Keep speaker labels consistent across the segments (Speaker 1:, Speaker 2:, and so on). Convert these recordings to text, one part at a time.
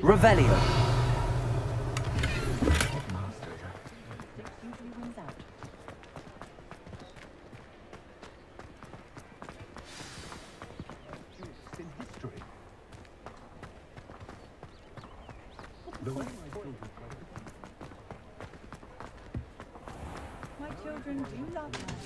Speaker 1: Revelio.
Speaker 2: My children do love her.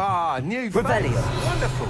Speaker 3: Ah, new
Speaker 1: Revelio.
Speaker 3: face. Wonderful.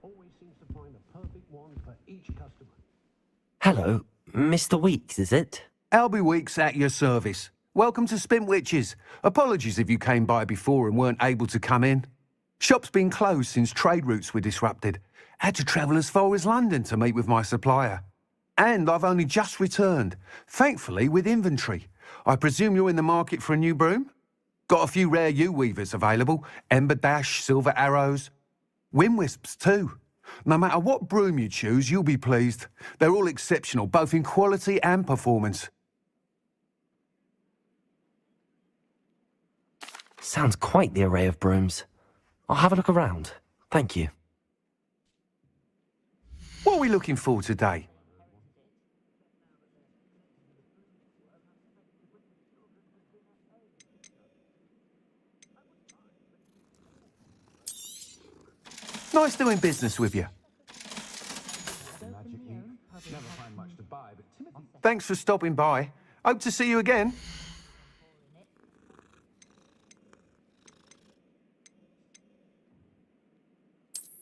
Speaker 4: Always seems to find the perfect one for each customer.
Speaker 1: Hello, Mr. Weeks, is it?
Speaker 3: Albie Weeks at your service. Welcome to Spintwitches. Apologies if you came by before and weren't able to come in. Shop's been closed since trade routes were disrupted. Had to travel as far as London to meet with my supplier. And I've only just returned, thankfully with inventory. I presume you're in the market for a new broom? Got a few rare U-weavers available. Ember Dash, Silver Arrows. Wind Wisps too. No matter what broom you choose, you'll be pleased. They're all exceptional, both in quality and performance.
Speaker 1: Sounds quite the array of brooms. I'll have a look around. Thank you.
Speaker 3: What are we looking for today? Nice doing business with you. Thanks for stopping by. Hope to see you again.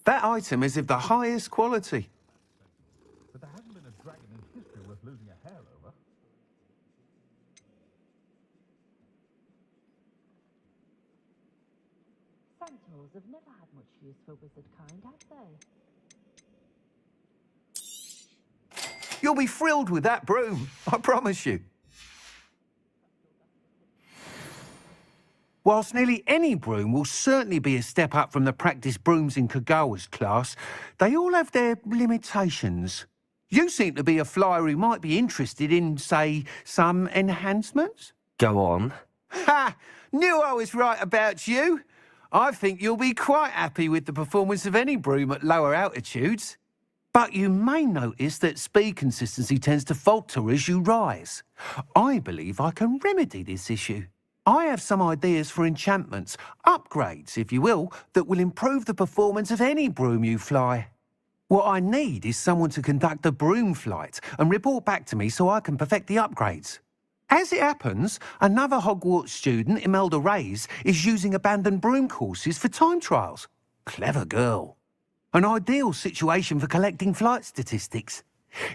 Speaker 3: That item is of the highest quality.
Speaker 4: But there hasn't been a dragon in history worth losing a hair over.
Speaker 2: Centaurs have never had much use for wizard kind, have they?
Speaker 3: You'll be thrilled with that broom, I promise you. Whilst nearly any broom will certainly be a step up from the practice brooms in Kagawa's class, they all have their limitations. You seem to be a flyer who might be interested in, say, some enhancements?
Speaker 1: Go on.
Speaker 3: Ha! Knew I was right about you. I think you'll be quite happy with the performance of any broom at lower altitudes. But you may notice that speed consistency tends to falter as you rise. I believe I can remedy this issue. I have some ideas for enchantments, upgrades, if you will, that will improve the performance of any broom you fly. What I need is someone to conduct a broom flight and report back to me so I can perfect the upgrades. As it happens, another Hogwarts student, Imelda Reyes, is using abandoned broom courses for time trials. Clever girl. An ideal situation for collecting flight statistics.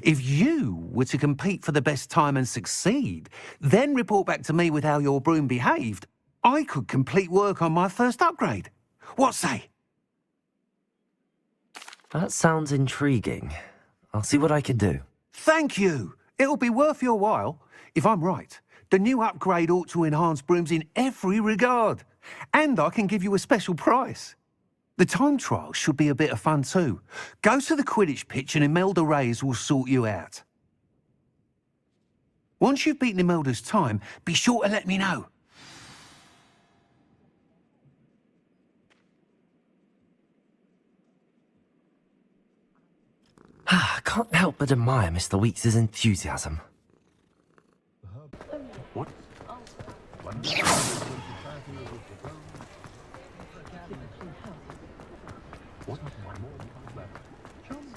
Speaker 3: If you were to compete for the best time and succeed, then report back to me with how your broom behaved, I could complete work on my first upgrade. What say?
Speaker 1: That sounds intriguing. I'll see what I can do.
Speaker 3: Thank you. It'll be worth your while. If I'm right, the new upgrade ought to enhance brooms in every regard. And I can give you a special price. The time trial should be a bit of fun too. Go to the Quidditch pitch and Imelda Reyes will sort you out. Once you've beaten Imelda's time, be sure to let me know.
Speaker 1: I can't help but admire Mr. Weeks' enthusiasm.
Speaker 4: What?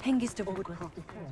Speaker 2: Hengist of Hogwarts.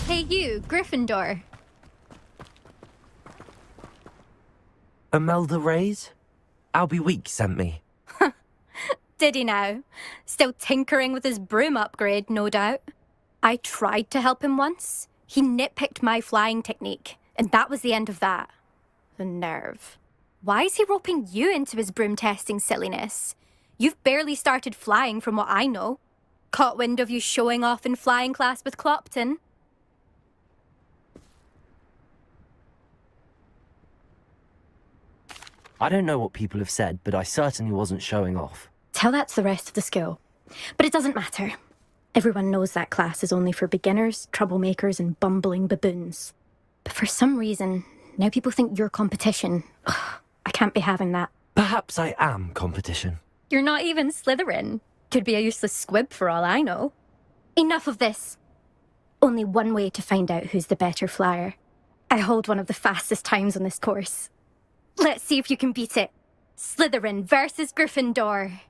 Speaker 5: Hey you, Gryffindor.
Speaker 1: Imelda Reyes? Albie Weeks sent me.
Speaker 5: Did he now? Still tinkering with his broom upgrade, no doubt. I tried to help him once. He nitpicked my flying technique, and that was the end of that. The nerve. Why is he roping you into his broom testing silliness? You've barely started flying from what I know. Caught wind of you showing off in flying class with Clopton.
Speaker 1: I don't know what people have said, but I certainly wasn't showing off.
Speaker 5: Tell that to the rest of the school. But it doesn't matter. Everyone knows that class is only for beginners, troublemakers, and bumbling baboons. But for some reason, now people think you're competition. Ugh, I can't be having that.
Speaker 1: Perhaps I am competition.
Speaker 5: You're not even Slytherin. Could be a useless squib for all I know. Enough of this. Only one way to find out who's the better flyer. I hold one of the fastest times on this course. Let's see if you can beat it. Slytherin versus Gryffindor.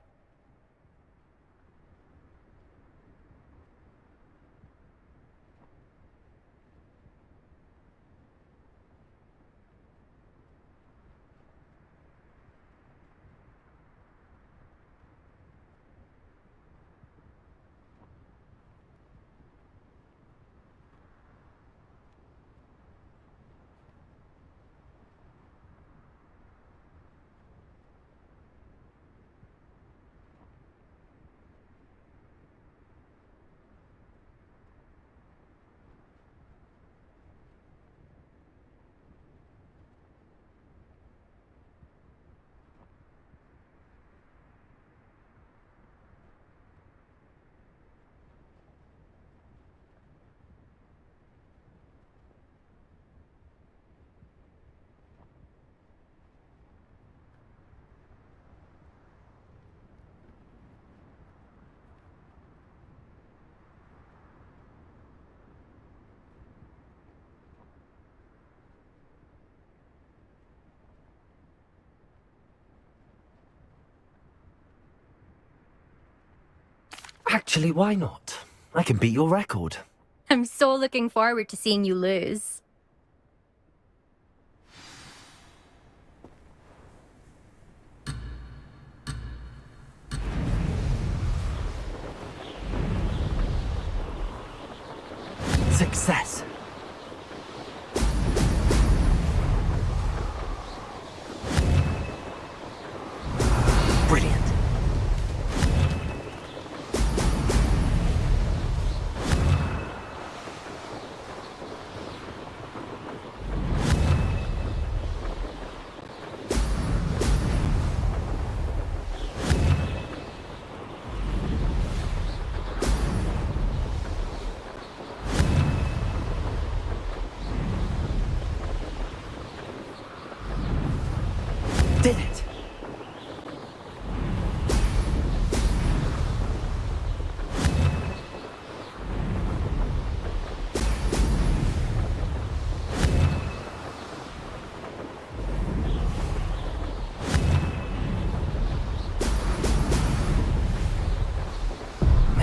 Speaker 1: Actually, why not? I can beat your record.
Speaker 5: I'm so looking forward to seeing you lose.
Speaker 1: Success. Brilliant.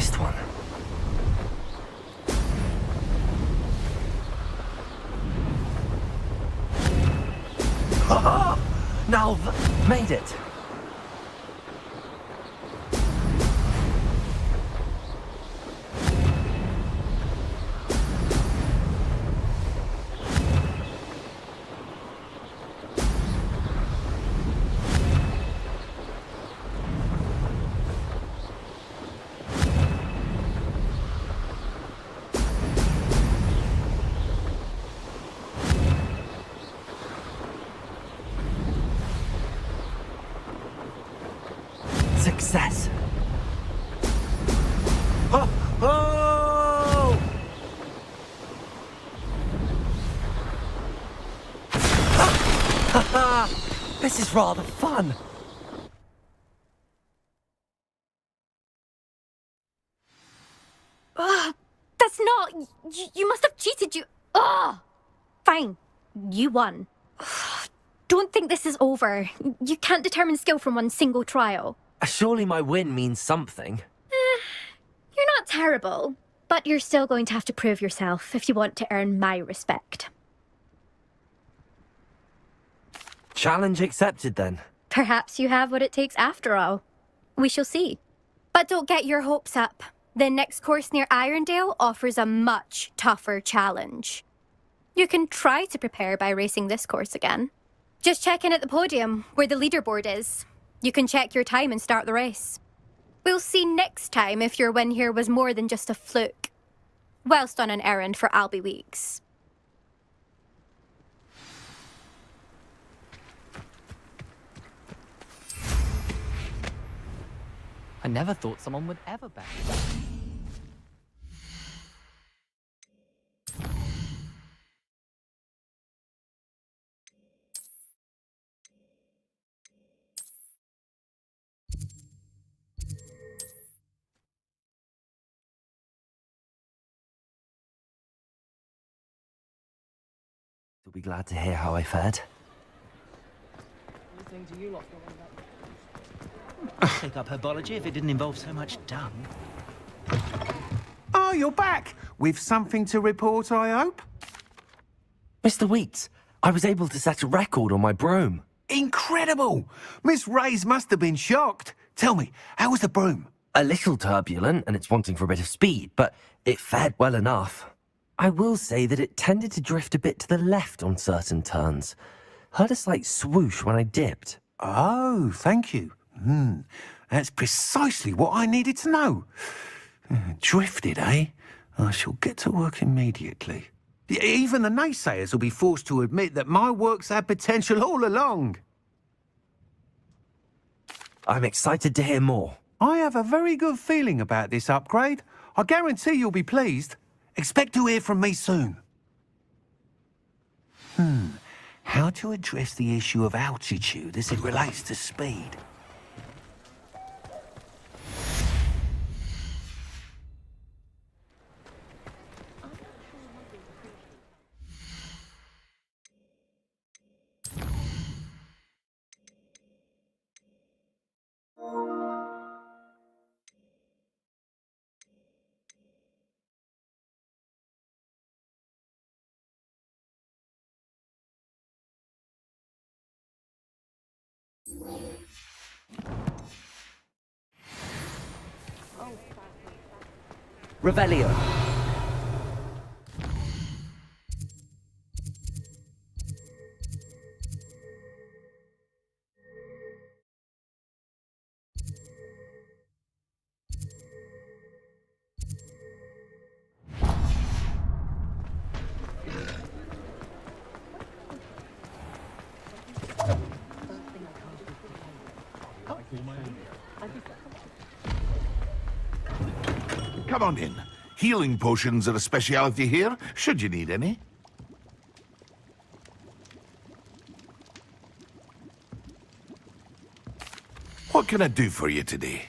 Speaker 1: missed one. Now, made it. Success. Oh! Oh! This is rather fun.
Speaker 5: That's not... You must have cheated, you... Ugh! Fine. You won. Don't think this is over. You can't determine skill from one single trial.
Speaker 1: Surely my win means something.
Speaker 5: You're not terrible, but you're still going to have to prove yourself if you want to earn my respect.
Speaker 1: Challenge accepted, then.
Speaker 5: Perhaps you have what it takes after all. We shall see. But don't get your hopes up. The next course near Irondale offers a much tougher challenge. You can try to prepare by racing this course again. Just check in at the podium, where the leaderboard is. You can check your time and start the race. We'll see next time if your win here was more than just a fluke. Whilst on an errand for Albie Weeks.
Speaker 6: I never thought someone would ever back.
Speaker 1: You'll be glad to hear how I fared.
Speaker 7: Take up herbology if it didn't involve so much dung.
Speaker 3: Oh, you're back! With something to report, I hope?
Speaker 1: Mr. Weeks, I was able to set a record on my broom.
Speaker 3: Incredible! Miss Reyes must have been shocked. Tell me, how was the broom?
Speaker 1: A little turbulent, and it's wanting for a bit of speed, but it fared well enough. I will say that it tended to drift a bit to the left on certain turns. Heard a slight swoosh when I dipped.
Speaker 3: Oh, thank you. That's precisely what I needed to know. Drifted, eh? I shall get to work immediately. Even the naysayers will be forced to admit that my work's had potential all along.
Speaker 1: I'm excited to hear more.
Speaker 3: I have a very good feeling about this upgrade. I guarantee you'll be pleased. Expect to hear from me soon. How to address the issue of altitude as it relates to speed?
Speaker 1: Revelio.
Speaker 8: Come on in. Healing potions are a speciality here, should you need any. What can I do for you today?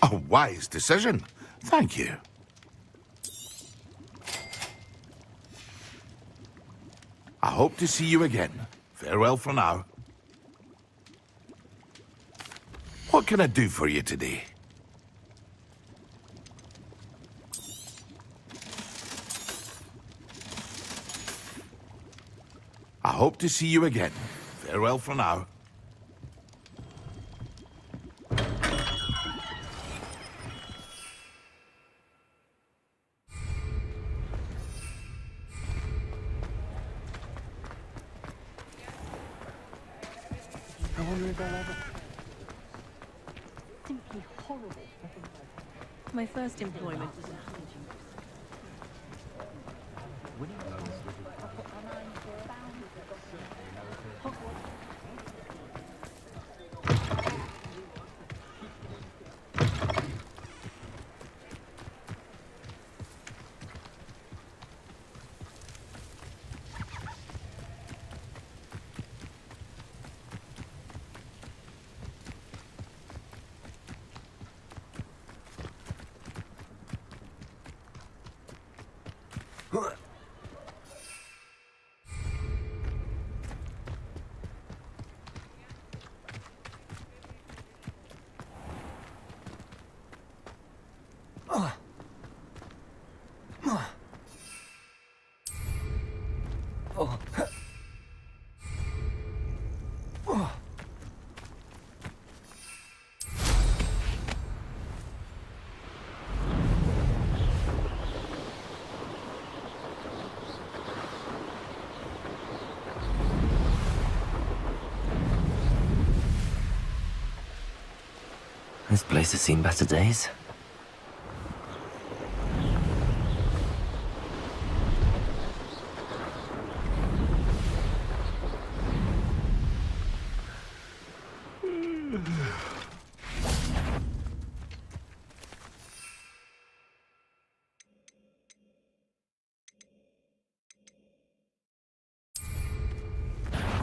Speaker 8: A wise decision. Thank you. hope to see you again. Farewell for now. What can I do for you today? I hope to see you again. Farewell for now.
Speaker 2: Simply horrible.
Speaker 9: My first employment was in
Speaker 1: This place has seen better days.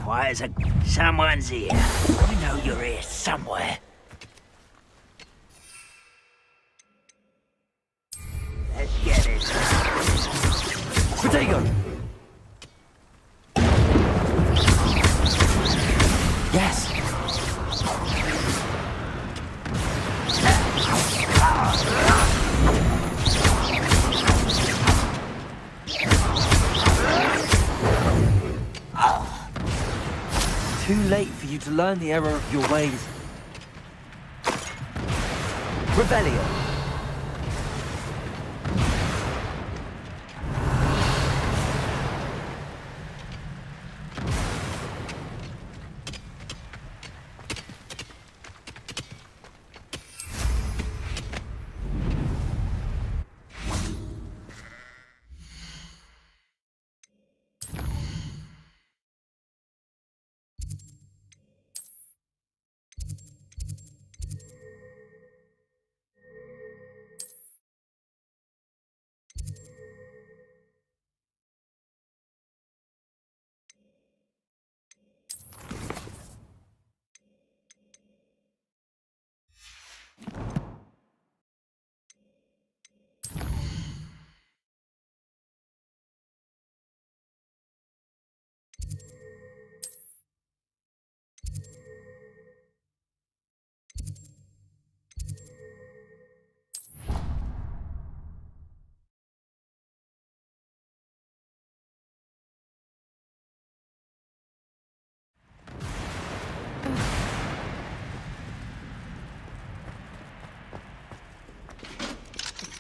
Speaker 7: Quiet as a... Someone's here. You know you're here somewhere. Let's get it.
Speaker 1: Potato! Yes! Too late for you to learn the error of your ways. Revelio.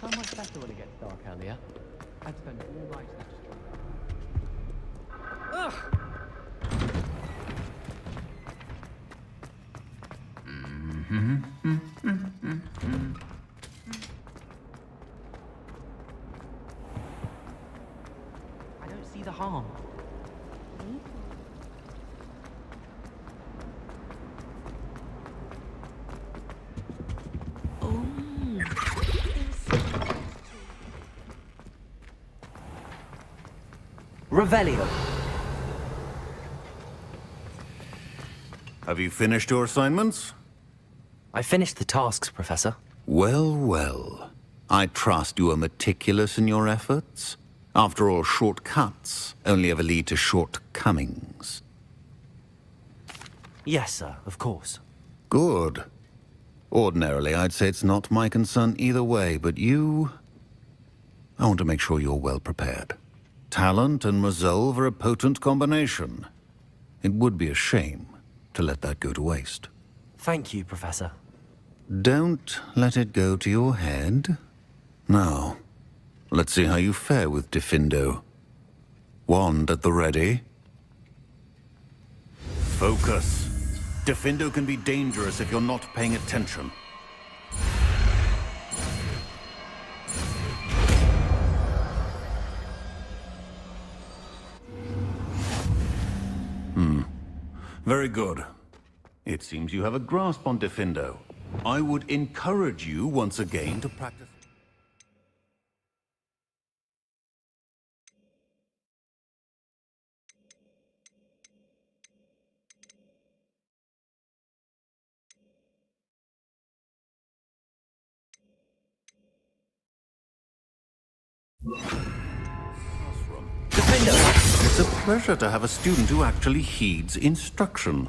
Speaker 6: So much better when it gets dark earlier. I'd spend all night in this destroyer. I don't see the harm.
Speaker 1: Revelio.
Speaker 10: Have you finished your assignments?
Speaker 1: I finished the tasks, Professor.
Speaker 10: Well, well. I trust you are meticulous in your efforts. After all, shortcuts only ever lead to shortcomings.
Speaker 1: Yes, sir, of course.
Speaker 10: Good. Ordinarily, I'd say it's not my concern either way, but you... I want to make sure you're well prepared. Talent and resolve are a potent combination. It would be a shame to let that go to waste.
Speaker 1: Thank you, Professor.
Speaker 10: Don't let it go to your head. Now, let's see how you fare with Diffindo. Wand at the ready. Focus. Diffindo can be dangerous if you're not paying attention. Very good. It seems you have a grasp on Diffindo. I would encourage you once again to practice... It's a pleasure to have a student who actually heeds instruction.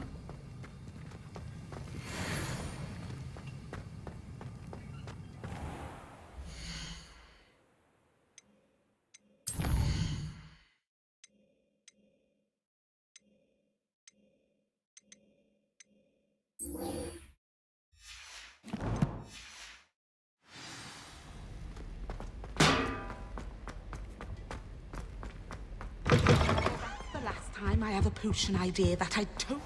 Speaker 11: The last time I have a potion idea that I don't...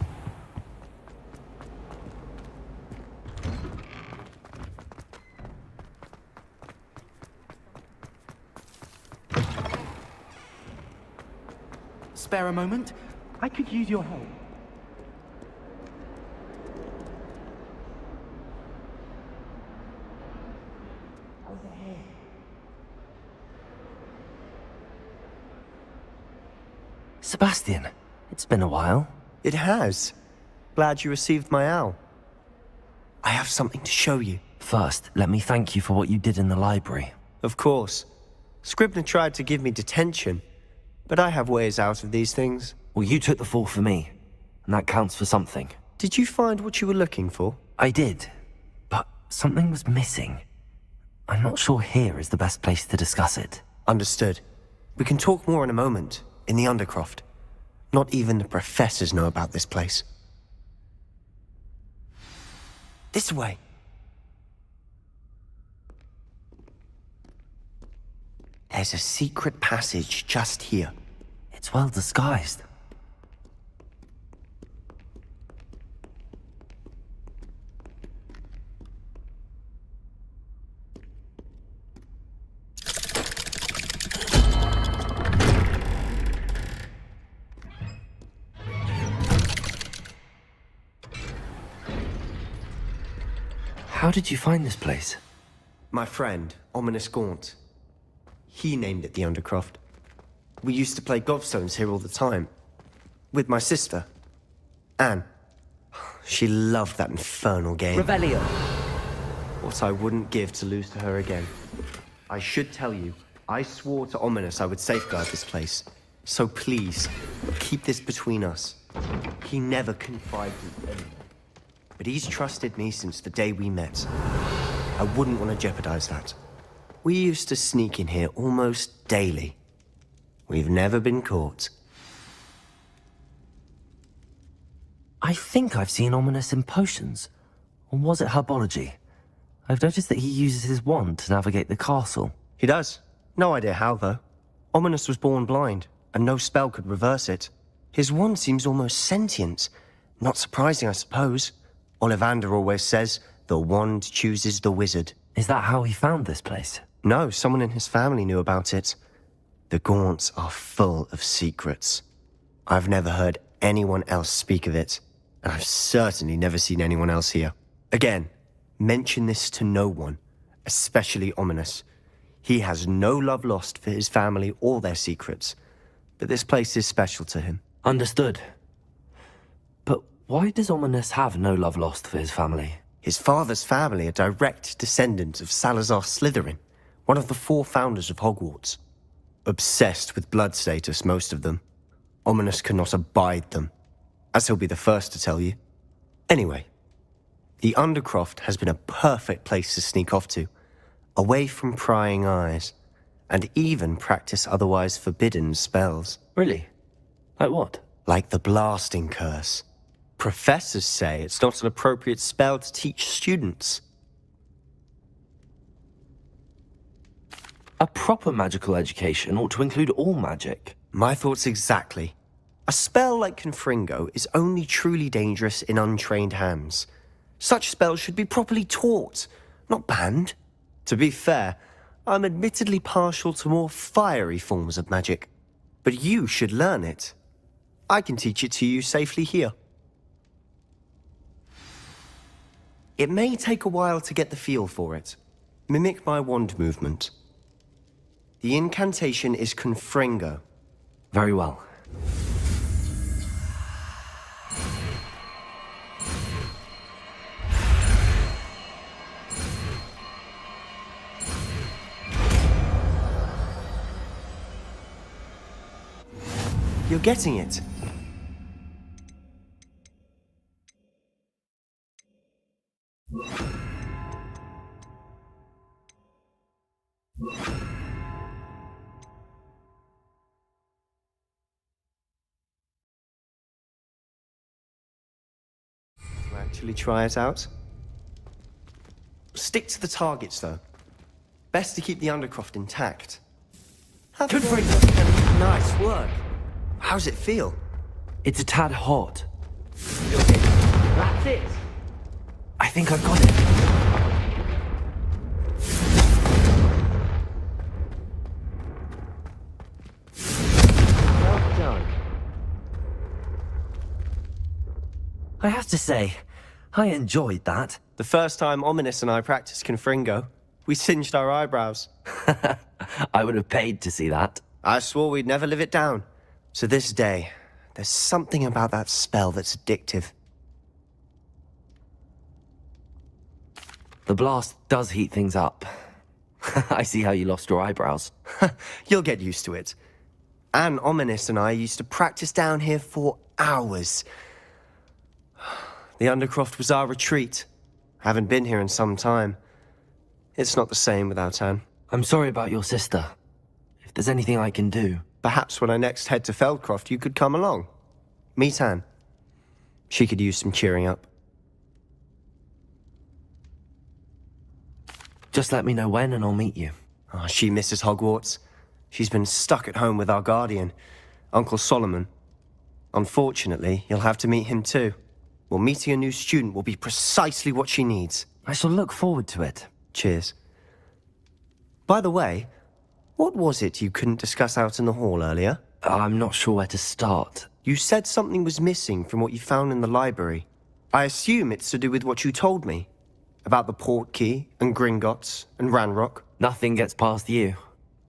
Speaker 6: Spare a moment? I could use your help.
Speaker 1: Sebastian, it's been a while.
Speaker 12: It has. Glad you received my owl. I have something to show you.
Speaker 1: First, let me thank you for what you did in the library.
Speaker 12: Of course. Scribner tried to give me detention, but I have ways out of these things.
Speaker 1: Well, you took the fall for me, and that counts for something.
Speaker 12: Did you find what you were looking for?
Speaker 1: I did, but something was missing. I'm not sure here is the best place to discuss it.
Speaker 12: Understood. We can talk more in a moment, in the Undercroft. Not even the professors know about this place. This way. There's a secret passage just here.
Speaker 1: It's well disguised. How did you find this place?
Speaker 12: My friend, Ominous Gaunt. He named it the Undercroft. We used to play gobstones here all the time. With my sister, Anne. She loved that infernal game.
Speaker 6: Revelio.
Speaker 12: What I wouldn't give to lose to her again. I should tell you, I swore to Ominous I would safeguard this place. So please, keep this between us. He never confided in anyone. But he's trusted me since the day we met. I wouldn't want to jeopardize that. We used to sneak in here almost daily. We've never been caught.
Speaker 1: I think I've seen Ominous in potions. Or was it herbology? I've noticed that he uses his wand to navigate the castle.
Speaker 12: He does. No idea how, though. Ominous was born blind, and no spell could reverse it. His wand seems almost sentient. Not surprising, I suppose. Ollivander always says, the wand chooses the wizard.
Speaker 1: Is that how he found this place?
Speaker 12: No, someone in his family knew about it. The Gaunts are full of secrets. I've never heard anyone else speak of it, and I've certainly never seen anyone else here. Again, mention this to no one, especially Ominous. He has no love lost for his family or their secrets, but this place is special to him.
Speaker 1: Understood. But why does Ominous have no love lost for his family?
Speaker 12: His father's family are direct descendants of Salazar Slytherin, one of the 4 founders of Hogwarts. Obsessed with blood status, most of them. Ominous cannot abide them, as he'll be the first to tell you. Anyway, the Undercroft has been a perfect place to sneak off to, away from prying eyes, and even practice otherwise forbidden spells.
Speaker 1: Really? Like what?
Speaker 12: Like the blasting curse. Professors say it's not an appropriate spell to teach students.
Speaker 1: A proper magical education ought to include all magic.
Speaker 12: My thoughts exactly. A spell like Confringo is only truly dangerous in untrained hands. Such spells should be properly taught, not banned. To be fair, I'm admittedly partial to more fiery forms of magic. But you should learn it. I can teach it to you safely here. It may take a while to get the feel for it. Mimic my wand movement. The incantation is Confringo.
Speaker 1: Very well.
Speaker 12: You're getting it. To actually try it out? Stick to the targets, though. Best to keep the Undercroft intact. Good for it. Nice work. How's it feel?
Speaker 1: It's a tad hot.
Speaker 12: Okay. That's it.
Speaker 1: I think I've got it.
Speaker 12: Well done.
Speaker 1: I have to say, I enjoyed that.
Speaker 12: The first time Ominous and I practiced Confringo, we singed our eyebrows.
Speaker 1: I would have paid to see that.
Speaker 12: I swore we'd never live it down. To this day, there's something about that spell that's addictive.
Speaker 1: The blast does heat things up. I see how you lost your eyebrows.
Speaker 12: You'll get used to it. Anne Ominous and I used to practice down here for hours. The Undercroft was our retreat. Haven't been here in some time. It's not the same without Anne.
Speaker 1: I'm sorry about your sister. If there's anything I can do...
Speaker 12: Perhaps when I next head to Feldcroft, you could come along. Meet Anne. She could use some cheering up.
Speaker 1: Just let me know when and I'll meet you.
Speaker 12: Oh, she misses Hogwarts. She's been stuck at home with our guardian, Uncle Solomon. Unfortunately, you'll have to meet him too. Well, meeting a new student will be precisely what she needs.
Speaker 1: I shall look forward to it.
Speaker 12: Cheers. By the way, what was it you couldn't discuss out in the hall earlier?
Speaker 1: I'm not sure where to start.
Speaker 12: You said something was missing from what you found in the library. I assume it's to do with what you told me. About the Portkey, and Gringotts, and Ranrock.
Speaker 1: Nothing gets past you.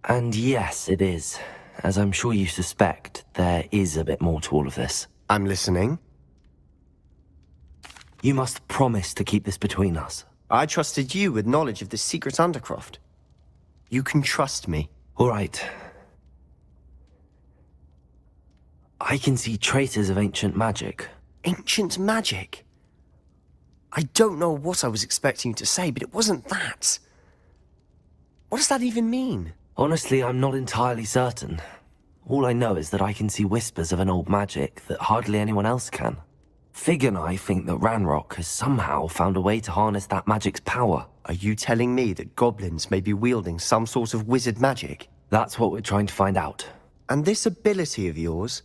Speaker 1: And yes, it is. As I'm sure you suspect, there is a bit more to all of this.
Speaker 12: I'm listening.
Speaker 1: You must promise to keep this between us.
Speaker 12: I trusted you with knowledge of this secret Undercroft. You can trust me.
Speaker 1: All right. I can see traces of ancient magic.
Speaker 12: Ancient magic? I don't know what I was expecting you to say, but it wasn't that. What does that even mean?
Speaker 1: Honestly, I'm not entirely certain. All I know is that I can see whispers of an old magic that hardly anyone else can. Fig and I think that Ranrock has somehow found a way to harness that magic's power.
Speaker 12: Are you telling me that goblins may be wielding some sort of wizard magic?
Speaker 1: That's what we're trying to find out.
Speaker 12: And this ability of yours,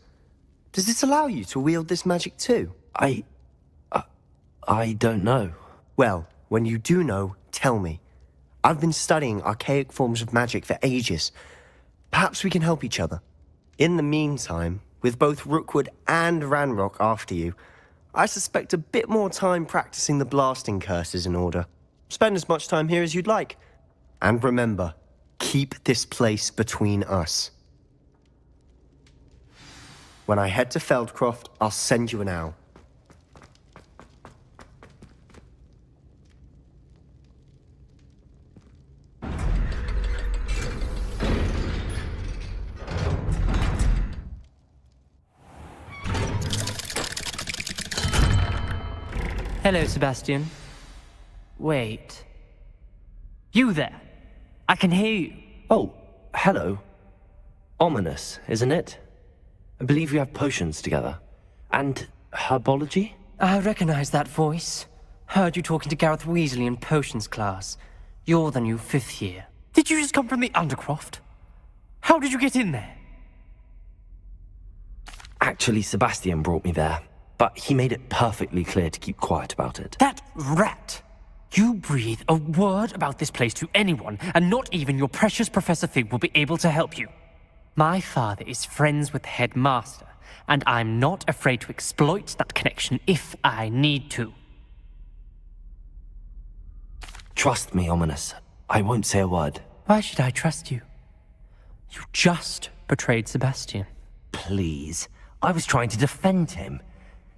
Speaker 12: does it allow you to wield this magic too?
Speaker 1: I don't know.
Speaker 12: Well, when you do know, tell me. I've been studying archaic forms of magic for ages. Perhaps we can help each other. In the meantime, with both Rookwood and Ranrock after you, I suspect a bit more time practicing the blasting curse is in order. Spend as much time here as you'd like. And remember, keep this place between us. When I head to Feldcroft, I'll send you an owl.
Speaker 13: Hello, Sebastian. Wait. You there? I can hear you.
Speaker 1: Oh, hello. Ominous, isn't it? I believe you have potions together. And herbology?
Speaker 13: I recognize that voice. Heard you talking to Gareth Weasley in potions class. You're the new 5th year. Did you just come from the Undercroft? How did you get in there?
Speaker 1: Actually, Sebastian brought me there, but he made it perfectly clear to keep quiet about it.
Speaker 13: That rat! You breathe a word about this place to anyone, and not even your precious Professor Fig will be able to help you. My father is friends with the headmaster, and I'm not afraid to exploit that connection if I need to.
Speaker 1: Trust me, Ominous. I won't say a word.
Speaker 13: Why should I trust you? You just betrayed Sebastian.
Speaker 1: Please. I was trying to defend him.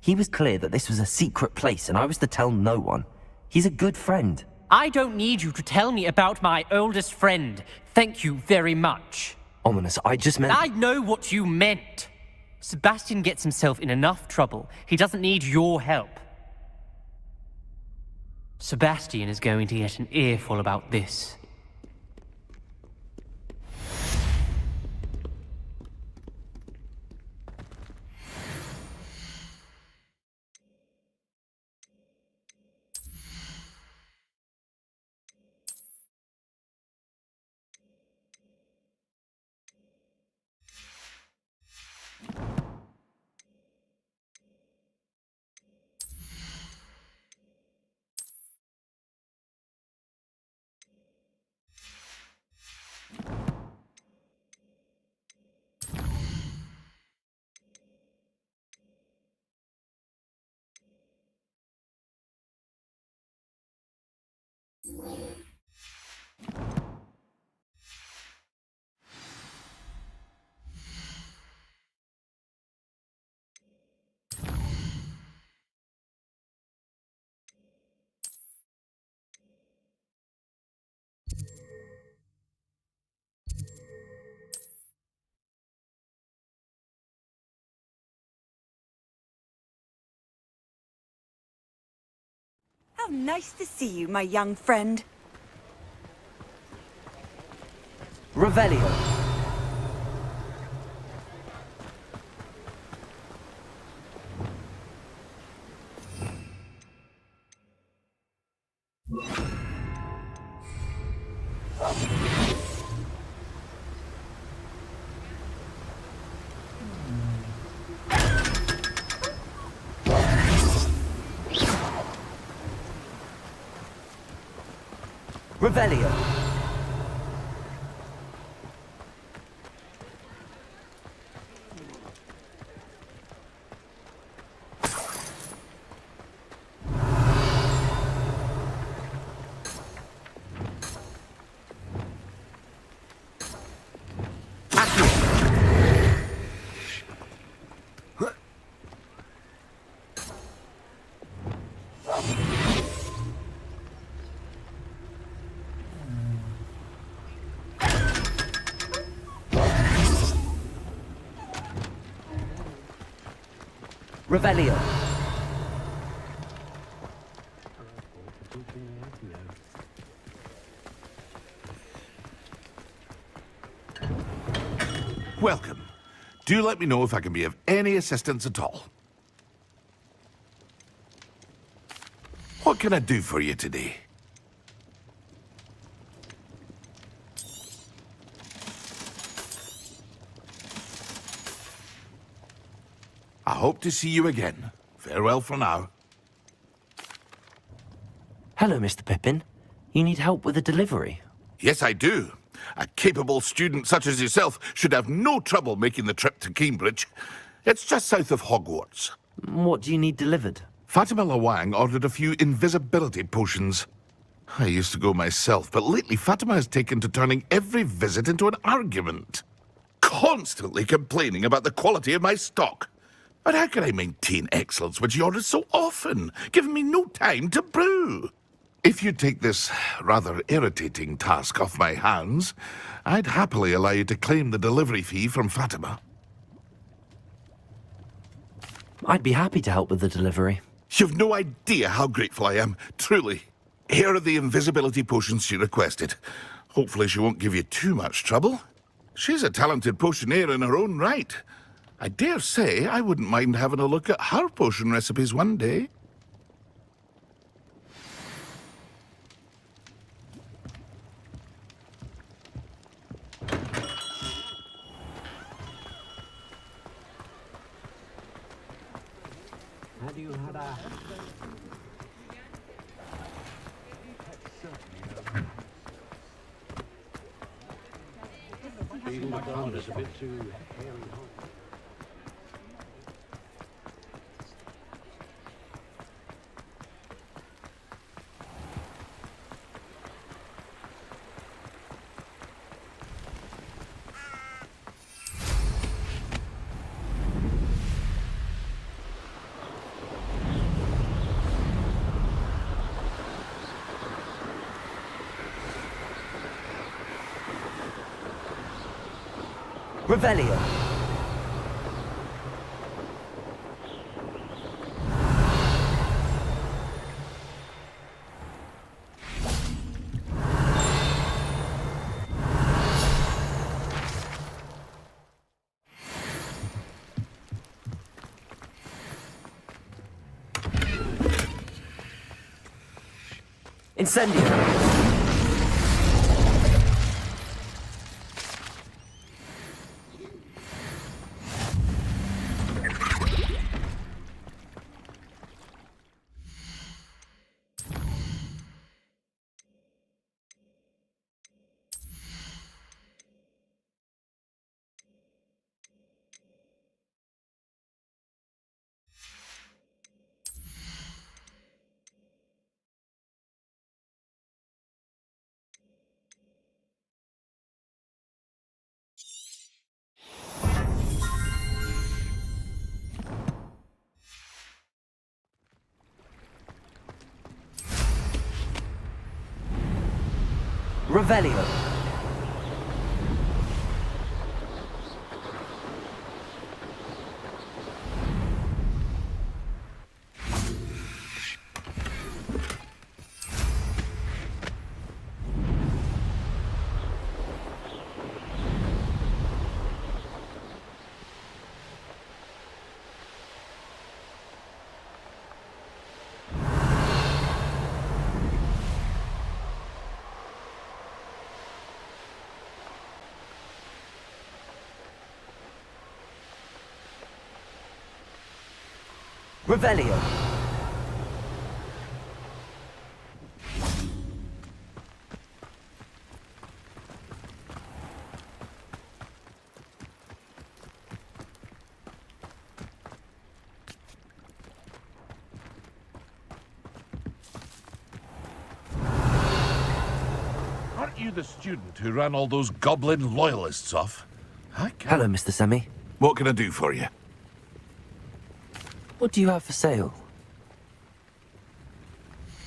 Speaker 1: He was clear that this was a secret place, and I was to tell no one. He's a good friend.
Speaker 13: I don't need you to tell me about my oldest friend. Thank you very much.
Speaker 1: Ominous, I just meant...
Speaker 13: I know what you meant. Sebastian gets himself in enough trouble. He doesn't need your help. Sebastian is going to get an earful about this.
Speaker 14: How nice to see you, my young friend.
Speaker 1: Revelio. Revelio. Revelio.
Speaker 8: Welcome. Do let me know if I can be of any assistance at all. What can I do for you today? I hope to see you again. Farewell for now.
Speaker 1: Hello, Mr. Pippin. You need help with a delivery?
Speaker 8: Yes, I do. A capable student such as yourself should have no trouble making the trip to Cambridge. It's just south of Hogwarts.
Speaker 1: What do you need delivered?
Speaker 8: Fatima Lawang ordered a few invisibility potions. I used to go myself, but lately Fatima has taken to turning every visit into an argument. Constantly complaining about the quality of my stock. But how can I maintain excellence when she orders so often, giving me no time to brew? If you take this rather irritating task off my hands, I'd happily allow you to claim the delivery fee from Fatima.
Speaker 1: I'd be happy to help with the delivery.
Speaker 8: You've no idea how grateful I am, truly. Here are the invisibility potions she requested. Hopefully she won't give you too much trouble. She's a talented potioneer in her own right. I dare say I wouldn't mind having a look at her potion recipes one day.
Speaker 6: Had you had a... Feeling my gun is a bit too hairy.
Speaker 1: Revelio. Incendio. Revelio. Revelio.
Speaker 8: Aren't you the student who ran all those goblin loyalists off?
Speaker 1: Hello, Mr. Semi.
Speaker 8: What can I do for you?
Speaker 1: What do you have for sale?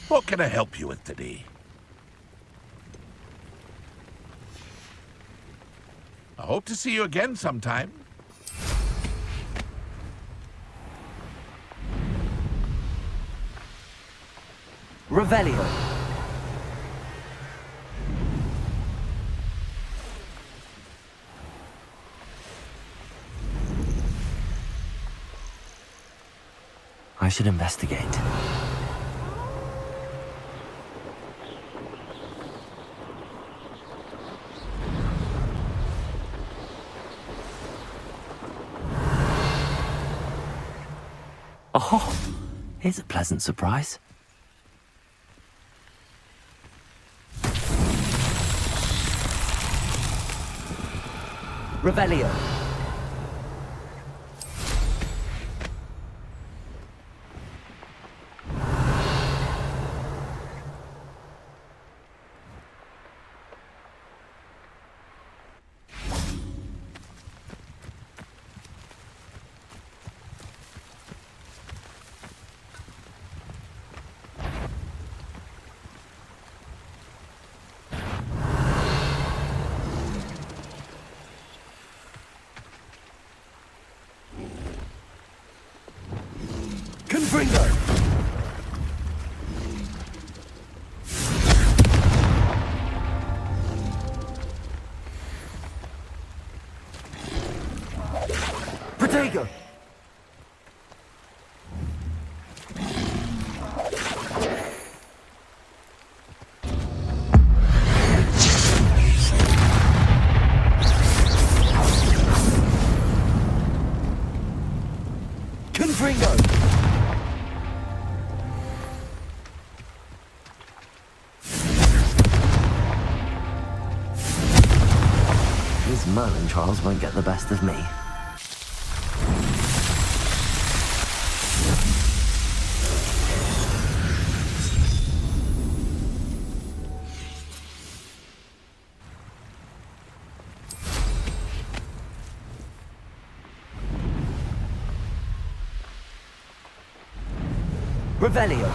Speaker 8: What can I help you with today? I hope to see you again sometime.
Speaker 1: Revelio. I should investigate. Oh, here's a pleasant surprise. Revelio. Confringo! Dagger! Confringo! These Merlin trials won't get the best of me. Revelio.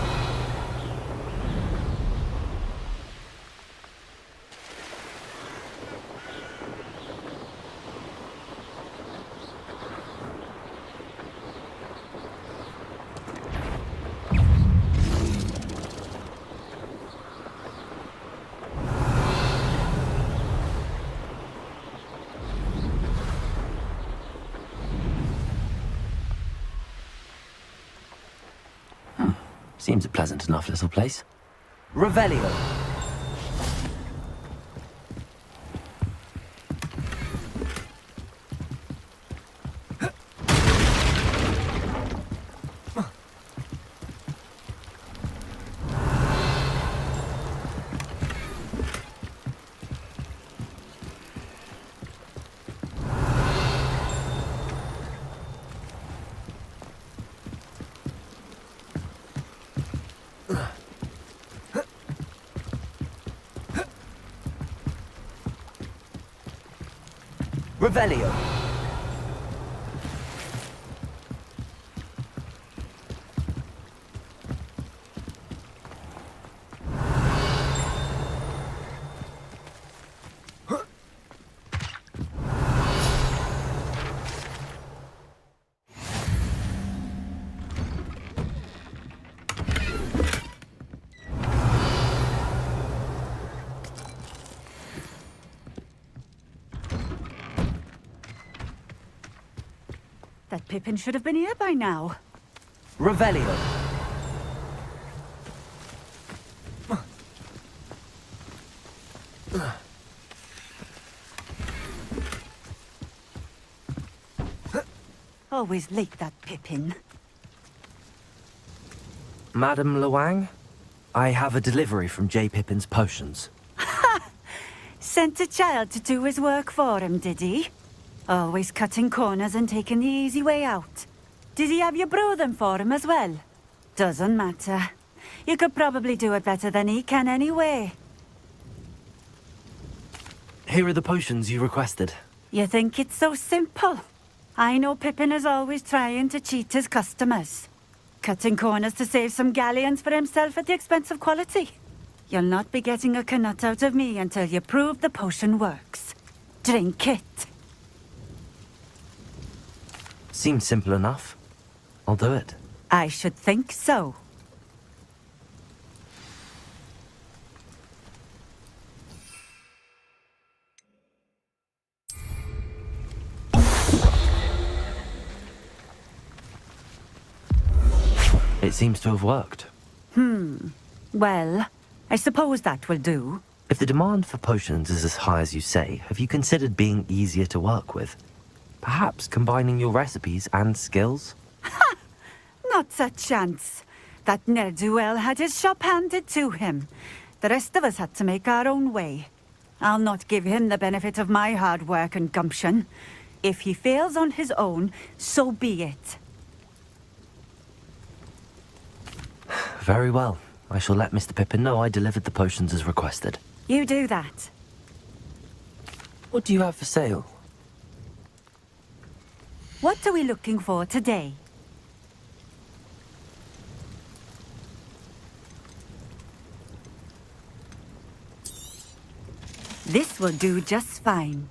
Speaker 1: Seems a pleasant enough little place. Revelio. Revelio.
Speaker 14: That Pippin should have been here by now.
Speaker 1: Revelio.
Speaker 14: Always late, that Pippin.
Speaker 1: Madam Luang, I have a delivery from J. Pippin's potions.
Speaker 14: Sent a child to do his work for him, did he? Always cutting corners and taking the easy way out. Did he have you brew them for him as well? Doesn't matter. You could probably do it better than he can anyway.
Speaker 1: Here are the potions you requested.
Speaker 14: You think it's so simple? I know Pippin is always trying to cheat his customers. Cutting corners to save some galleons for himself at the expense of quality. You'll not be getting a canut out of me until you prove the potion works. Drink it.
Speaker 1: Seems simple enough. I'll do it.
Speaker 14: I should think so.
Speaker 1: It seems to have worked.
Speaker 14: Well, I suppose that will do.
Speaker 1: If the demand for potions is as high as you say, have you considered being easier to work with? Perhaps combining your recipes and skills?
Speaker 14: Not a chance. That ne'er-do-well had his shop handed to him. The rest of us had to make our own way. I'll not give him the benefit of my hard work and gumption. If he fails on his own, so be it.
Speaker 1: Very well. I shall let Mr. Pippin know I delivered the potions as requested.
Speaker 14: You do that.
Speaker 1: What do you have for sale?
Speaker 14: What are we looking for today? This will do just fine.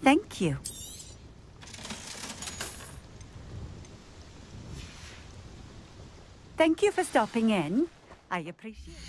Speaker 14: Thank you. Thank you for stopping in. I appreciate it.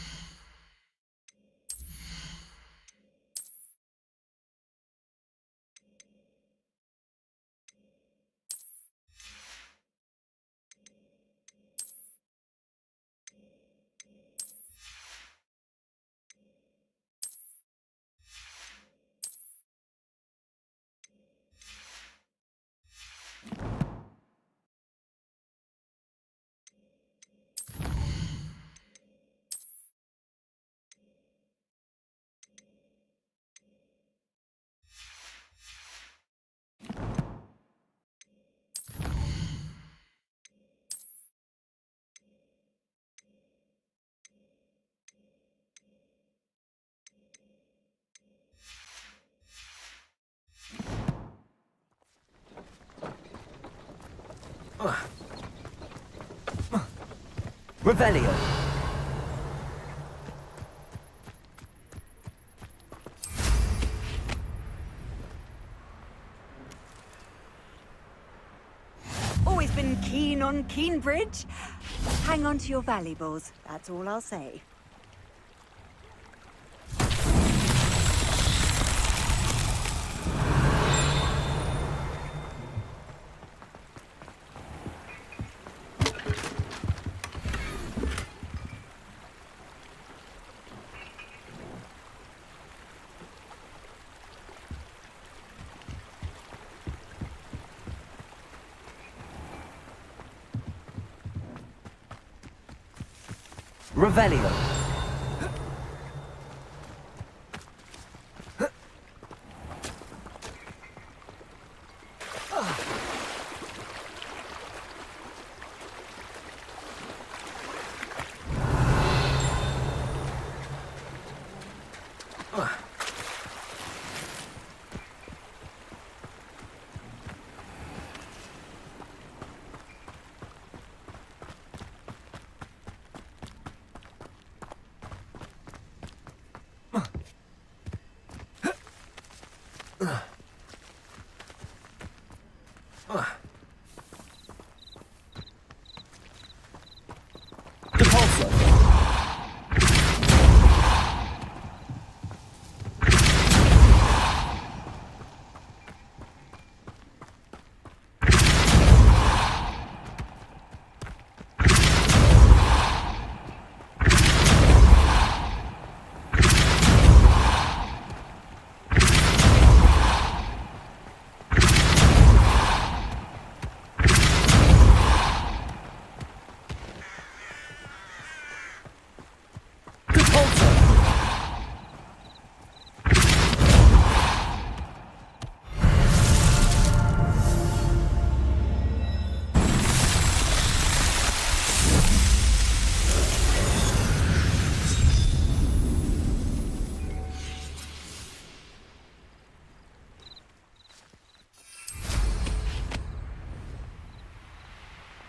Speaker 1: Revelio.
Speaker 14: Always been keen on Keenbridge. Hang on to your valuables, that's all I'll say.
Speaker 1: Revelio.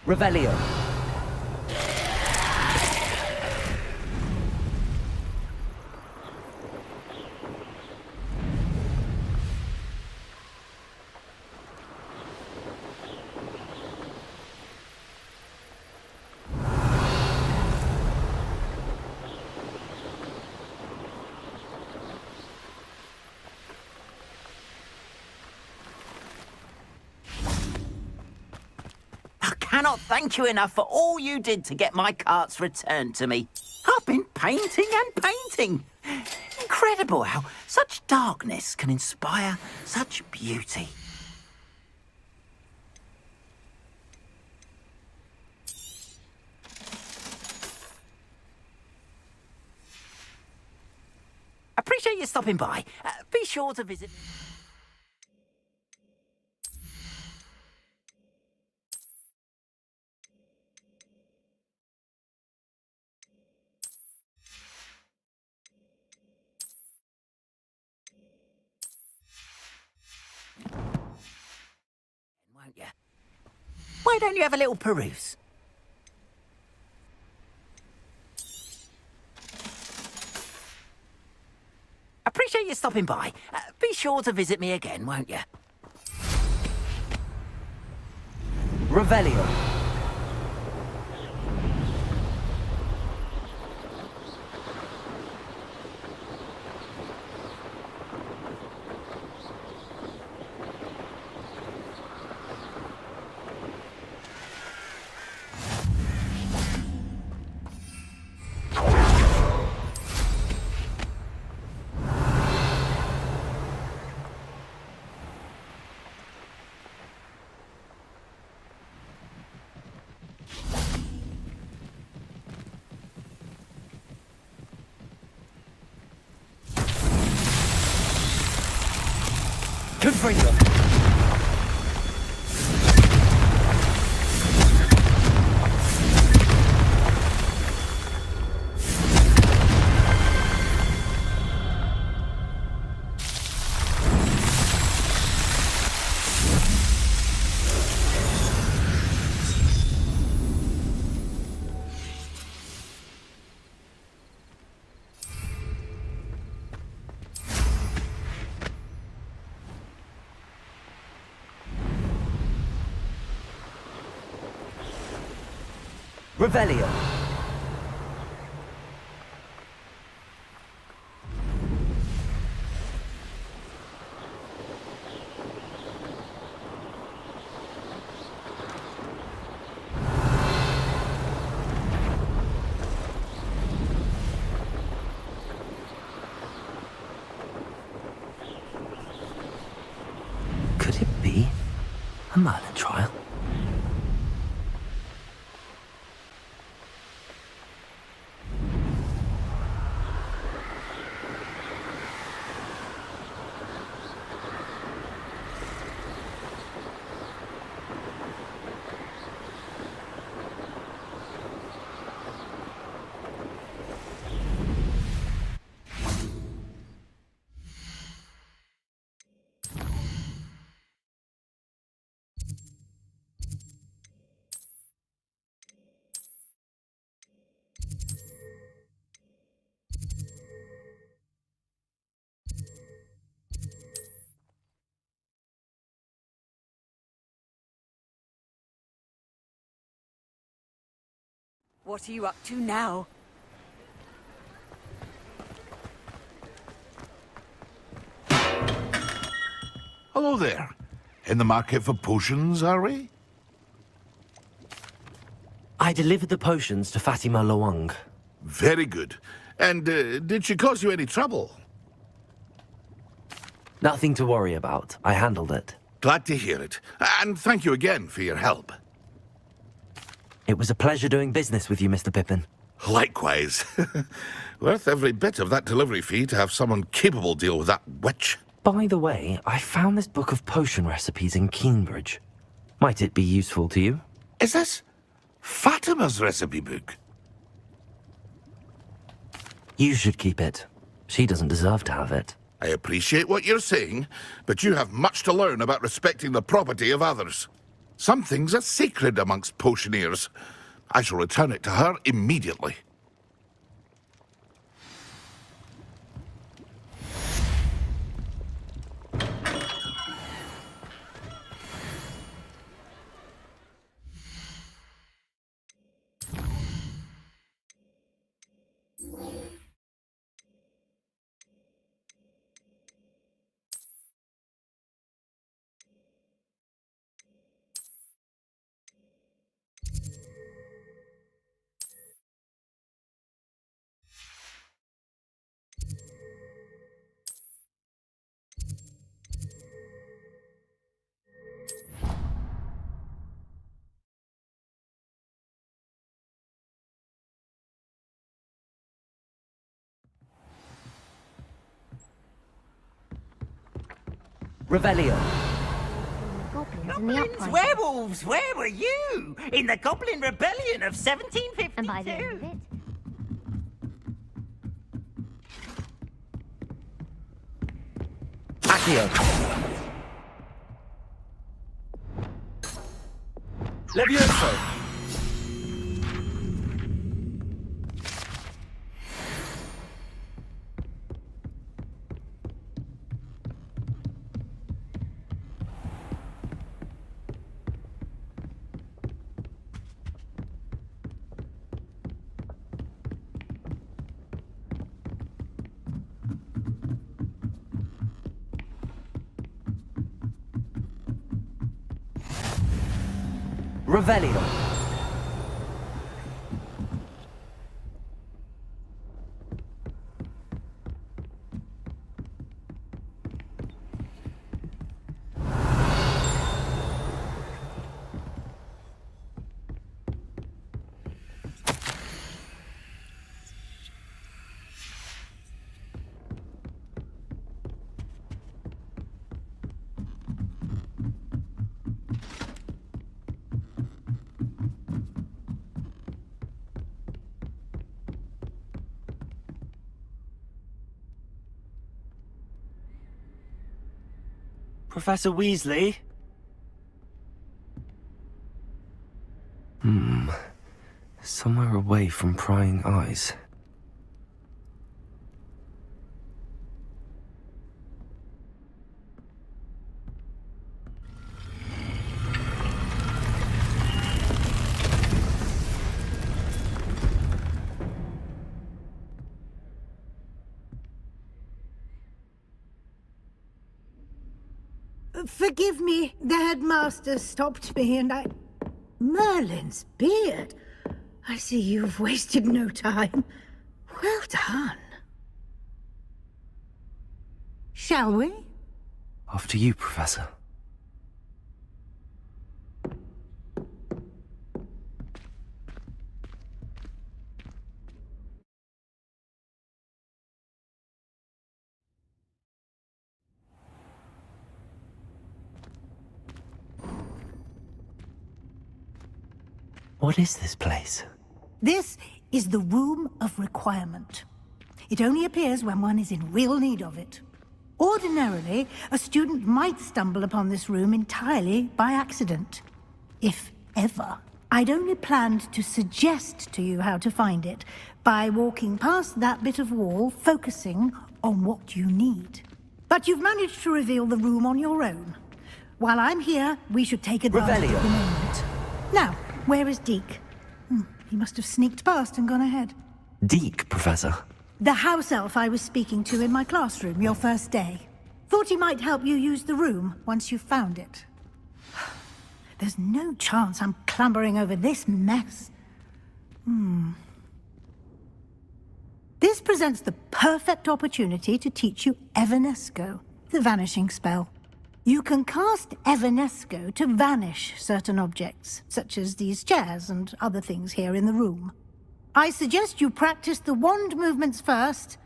Speaker 1: Revelio.
Speaker 7: I cannot thank you enough for all you did to get my carts returned to me. I've been painting and painting. Incredible how such darkness can inspire such beauty. Appreciate you stopping by. Be sure to visit... Won't you? Why don't you have a little peruse? Appreciate you stopping by. Be sure to visit me again, won't you?
Speaker 1: Revelio. Confringo. Revelio. Could it be a Merlin trial?
Speaker 14: What are you up to now?
Speaker 8: Hello there. In the market for potions, are we?
Speaker 1: I delivered the potions to Fatima Loang.
Speaker 8: Very good. And did she cause you any trouble?
Speaker 1: Nothing to worry about. I handled it.
Speaker 8: Glad to hear it. And thank you again for your help.
Speaker 1: It was a pleasure doing business with you, Mr. Pippin.
Speaker 8: Likewise. Worth every bit of that delivery fee to have someone capable deal with that witch.
Speaker 1: By the way, I found this book of potion recipes in Cambridge. Might it be useful to you?
Speaker 8: Is this Fatima's recipe book?
Speaker 1: You should keep it. She doesn't deserve to have it.
Speaker 8: I appreciate what you're saying, but you have much to learn about respecting the property of others. Some things are sacred amongst potioneers. I shall return it to her immediately.
Speaker 1: Revelio.
Speaker 7: Goblins, werewolves, where were you? In the Goblin Rebellion of 1752.
Speaker 5: And by the end of it,
Speaker 1: Accio. Levioso. Revelio.
Speaker 13: Professor Weasley?
Speaker 1: Somewhere away from prying eyes.
Speaker 15: Forgive me, the headmaster stopped me and I... Merlin's beard. I see you've wasted no time. Well done. Shall we?
Speaker 1: After you, Professor. What is this place?
Speaker 15: This is the Room of Requirement. It only appears when one is in real need of it. Ordinarily, a student might stumble upon this room entirely by accident. If ever. I'd only planned to suggest to you how to find it by walking past that bit of wall, focusing on what you need. But you've managed to reveal the room on your own. While I'm here, we should take advantage of the moment. Now, where is Deke? He must have sneaked past and gone ahead.
Speaker 1: Deke, Professor.
Speaker 15: The house elf I was speaking to in my classroom your first day. Thought he might help you use the room once you've found it. There's no chance I'm clambering over this mess. This presents the perfect opportunity to teach you Evanesco, the vanishing spell. You can cast Evanesco to vanish certain objects, such as these chairs and other things here in the room. I suggest you practice the wand movements first,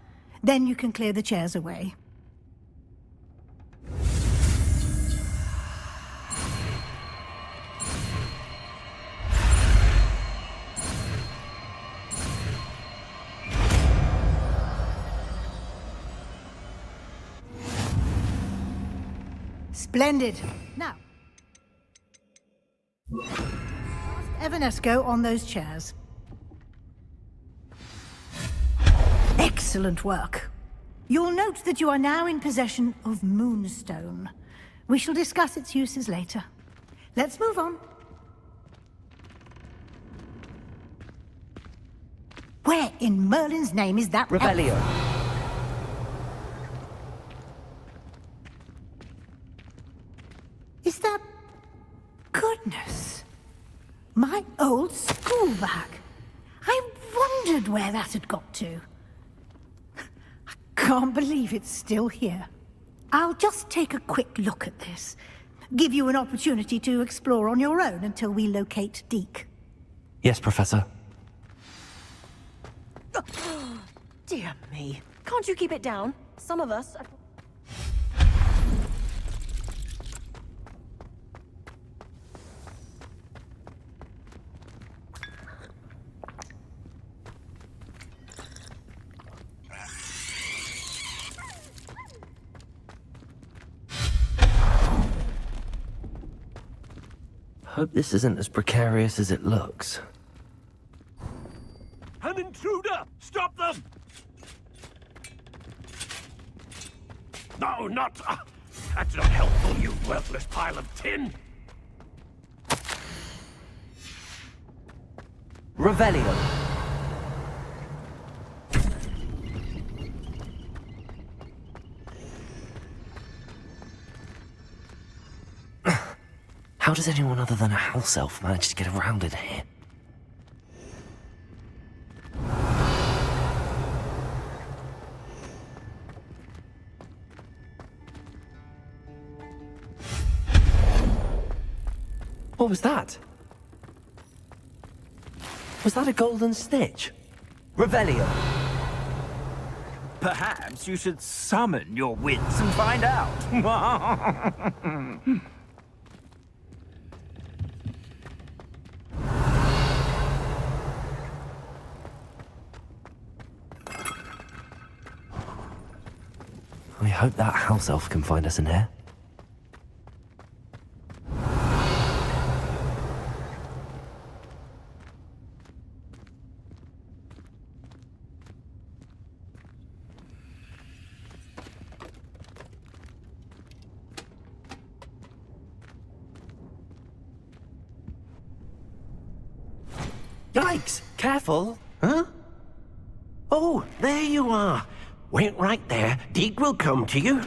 Speaker 15: then you can clear the chairs away. Splendid. Now, cast Evanesco on those chairs. Excellent work. You'll note that you are now in possession of Moonstone. We shall discuss its uses later. Let's move on. Where in Merlin's name is that...
Speaker 6: Revelio.
Speaker 15: Is that... Goodness. My old school bag. I wondered where that had got to. I can't believe it's still here. I'll just take a quick look at this. Give you an opportunity to explore on your own until we locate Deke.
Speaker 1: Yes, Professor.
Speaker 9: Dear me. Can't you keep it down? Some of us...
Speaker 1: Hope this isn't as precarious as it looks.
Speaker 4: An intruder! Stop them! No, not... that's not helpful, you worthless pile of tin!
Speaker 6: Revelio.
Speaker 1: How does anyone other than a house elf manage to get around in here? What was that? Was that a golden snitch?
Speaker 6: Revelio.
Speaker 7: Perhaps you should summon your wits and find out.
Speaker 1: I hope that house elf can find us in here.
Speaker 16: Yikes! Careful! Huh? Oh, there you are. Wait right there. Deke will come to you.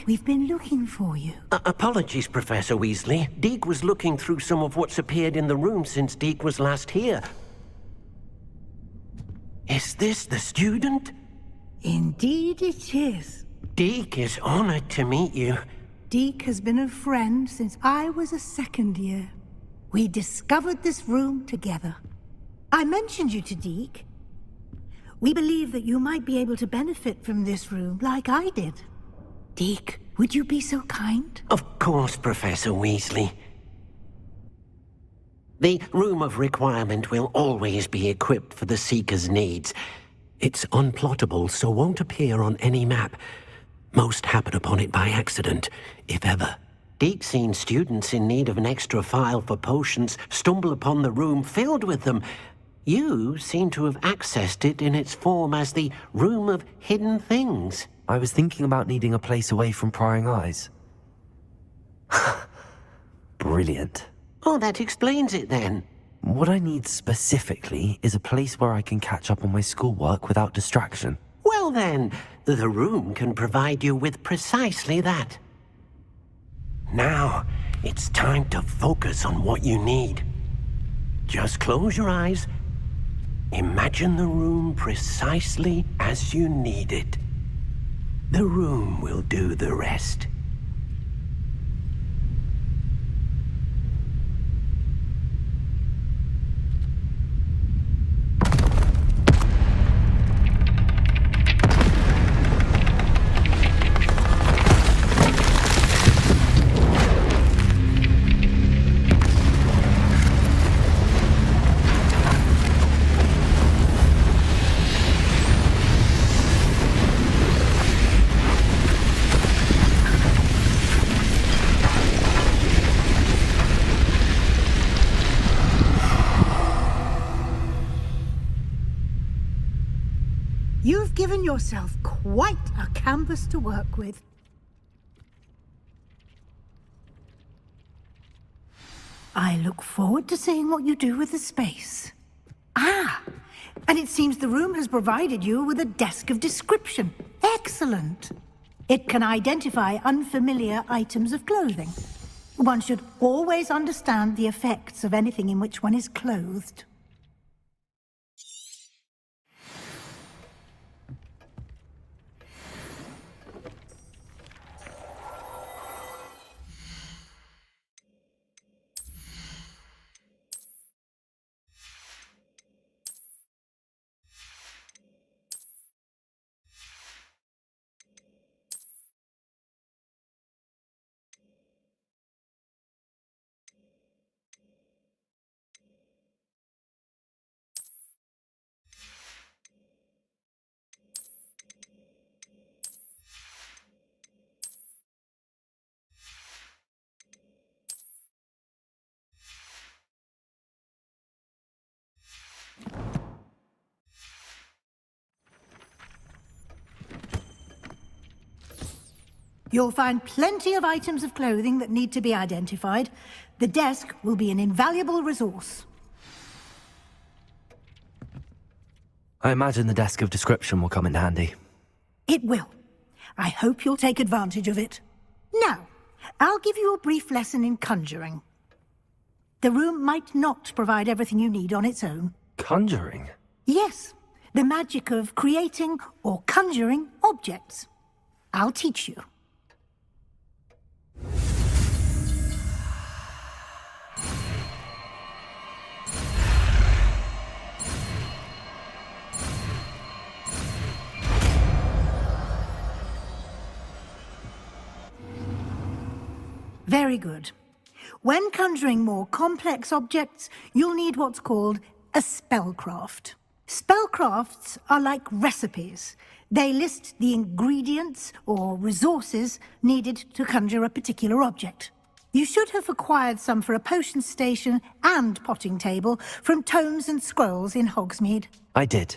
Speaker 15: we've been looking for you.
Speaker 16: Apologies, Professor Weasley. Deke was looking through some of what's appeared in the room since Deke was last here. Is this the student?
Speaker 15: Indeed it is.
Speaker 16: Deke is honored to meet you.
Speaker 15: Deke has been a friend since I was a second year. We discovered this room together. I mentioned you to Deke. We believe that you might be able to benefit from this room like I did. Deke, would you be so kind?
Speaker 16: Of course, Professor Weasley. The Room of Requirement will always be equipped for the Seeker's needs. It's unplottable, so won't appear on any map. Most happen upon it by accident, if ever. Deke's seen students in need of an extra file for potions stumble upon the room filled with them. You seem to have accessed it in its form as the Room of Hidden Things.
Speaker 1: I was thinking about needing a place away from prying eyes. Brilliant.
Speaker 16: Oh, that explains it then.
Speaker 1: What I need specifically is a place where I can catch up on my schoolwork without distraction.
Speaker 16: Well then, the room can provide you with precisely that. Now, it's time to focus on what you need. Just close your eyes. Imagine the room precisely as you need it. The room will do the rest.
Speaker 15: You've given yourself quite a canvas to work with. I look forward to seeing what you do with the space. Ah, and it seems the room has provided you with a desk of description. Excellent. It can identify unfamiliar items of clothing. One should always understand the effects of anything in which one is clothed. You'll find plenty of items of clothing that need to be identified. The desk will be an invaluable resource.
Speaker 1: I imagine the desk of description will come in handy.
Speaker 15: It will. I hope you'll take advantage of it. Now, I'll give you a brief lesson in conjuring. The room might not provide everything you need on its own.
Speaker 1: Conjuring?
Speaker 15: Yes, the magic of creating or conjuring objects. I'll teach you. Very good. When conjuring more complex objects, you'll need what's called a spellcraft. Spellcrafts are like recipes. They list the ingredients or resources needed to conjure a particular object. You should have acquired some for a potion station and potting table from tomes and scrolls in Hogsmeade.
Speaker 1: I did.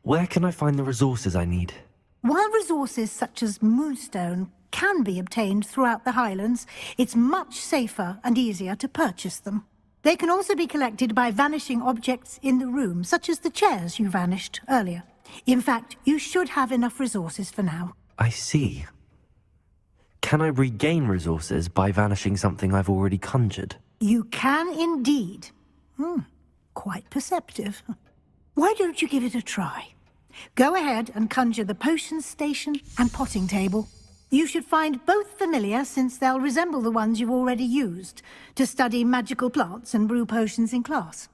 Speaker 1: Where can I find the resources I need?
Speaker 15: While resources such as moonstone can be obtained throughout the Highlands, it's much safer and easier to purchase them. They can also be collected by vanishing objects in the room, such as the chairs you vanished earlier. In fact, you should have enough resources for now.
Speaker 1: I see. can I regain resources by vanishing something I've already conjured?
Speaker 15: You can indeed. Quite perceptive. Why don't you give it a try? Go ahead and conjure the potion station and potting table. You should find both familiar, since they'll resemble the ones you've already used to study magical plants and brew potions in class.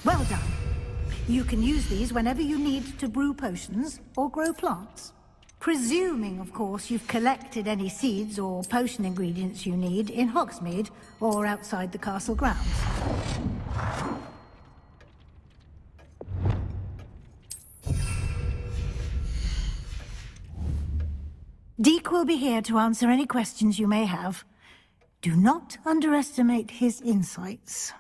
Speaker 15: Well done. You can use these whenever you need to brew potions or grow plants. Presuming, of course, you've collected any seeds or potion ingredients you need in Hogsmeade or outside the castle grounds. Deke will be here to answer any questions you may have. Do not underestimate his insights.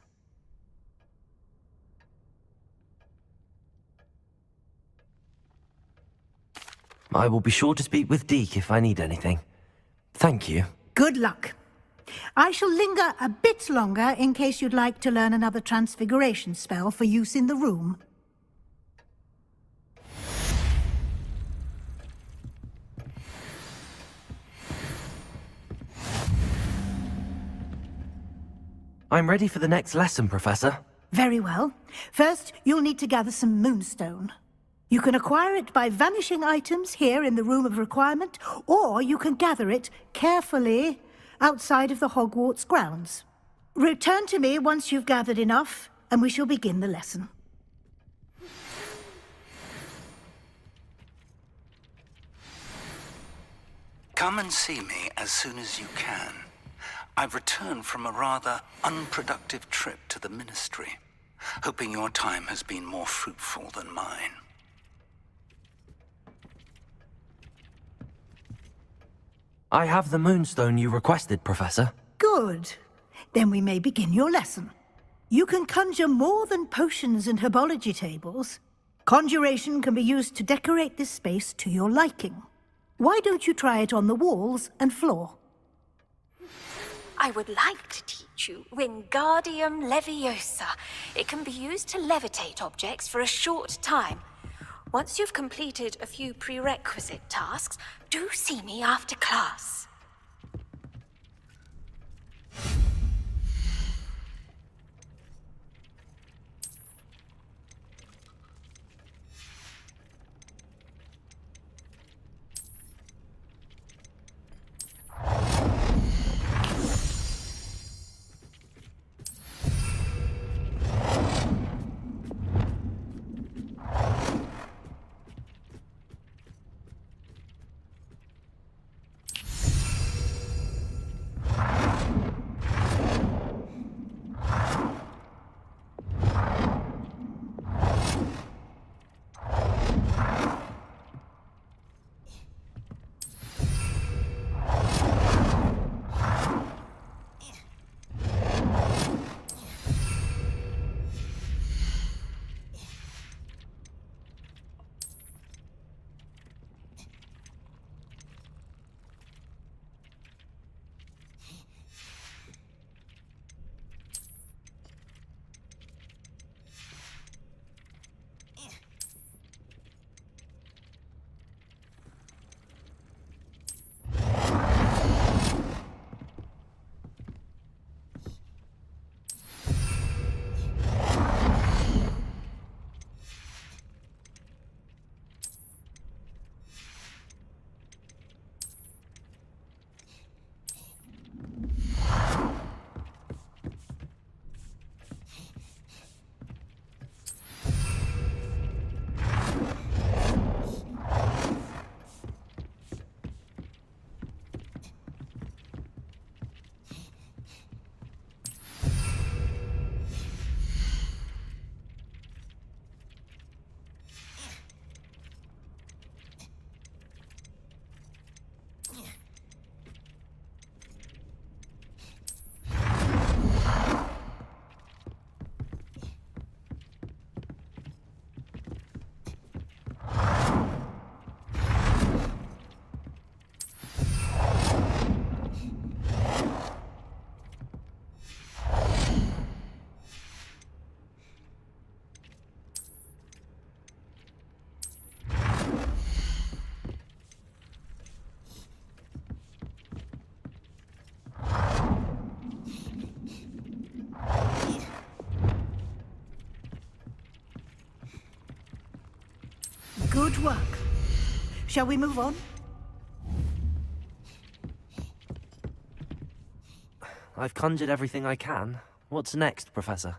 Speaker 1: I will be sure to speak with Deke if I need anything. Thank you.
Speaker 15: Good luck. I shall linger a bit longer in case you'd like to learn another transfiguration spell for use in the room.
Speaker 1: I'm ready for the next lesson, Professor.
Speaker 15: Very well. First, you'll need to gather some moonstone. You can acquire it by vanishing items here in the Room of Requirement, or you can gather it carefully outside of the Hogwarts grounds. Return to me once you've gathered enough, and we shall begin the lesson.
Speaker 17: Come and see me as soon as you can. I've returned from a rather unproductive trip to the Ministry, hoping your time has been more fruitful than mine.
Speaker 1: I have the moonstone you requested, Professor.
Speaker 15: Good. Then we may begin your lesson. You can conjure more than potions and herbology tables. Conjuration can be used to decorate this space to your liking. Why don't you try it on the walls and floor?
Speaker 5: I would like to teach you Wingardium Leviosa. It can be used to levitate objects for a short time. Once you've completed a few prerequisite tasks, do see me after class.
Speaker 15: Good work. Shall we move on?
Speaker 1: I've conjured everything I can. What's next, Professor?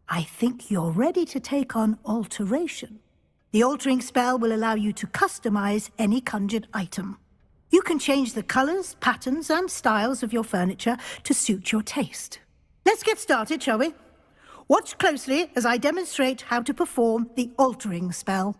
Speaker 15: I think you're ready to take on alteration. The altering spell will allow you to customize any conjured item. You can change the colors, patterns, and styles of your furniture to suit your taste. Let's get started, shall we? Watch closely as I demonstrate how to perform the altering spell.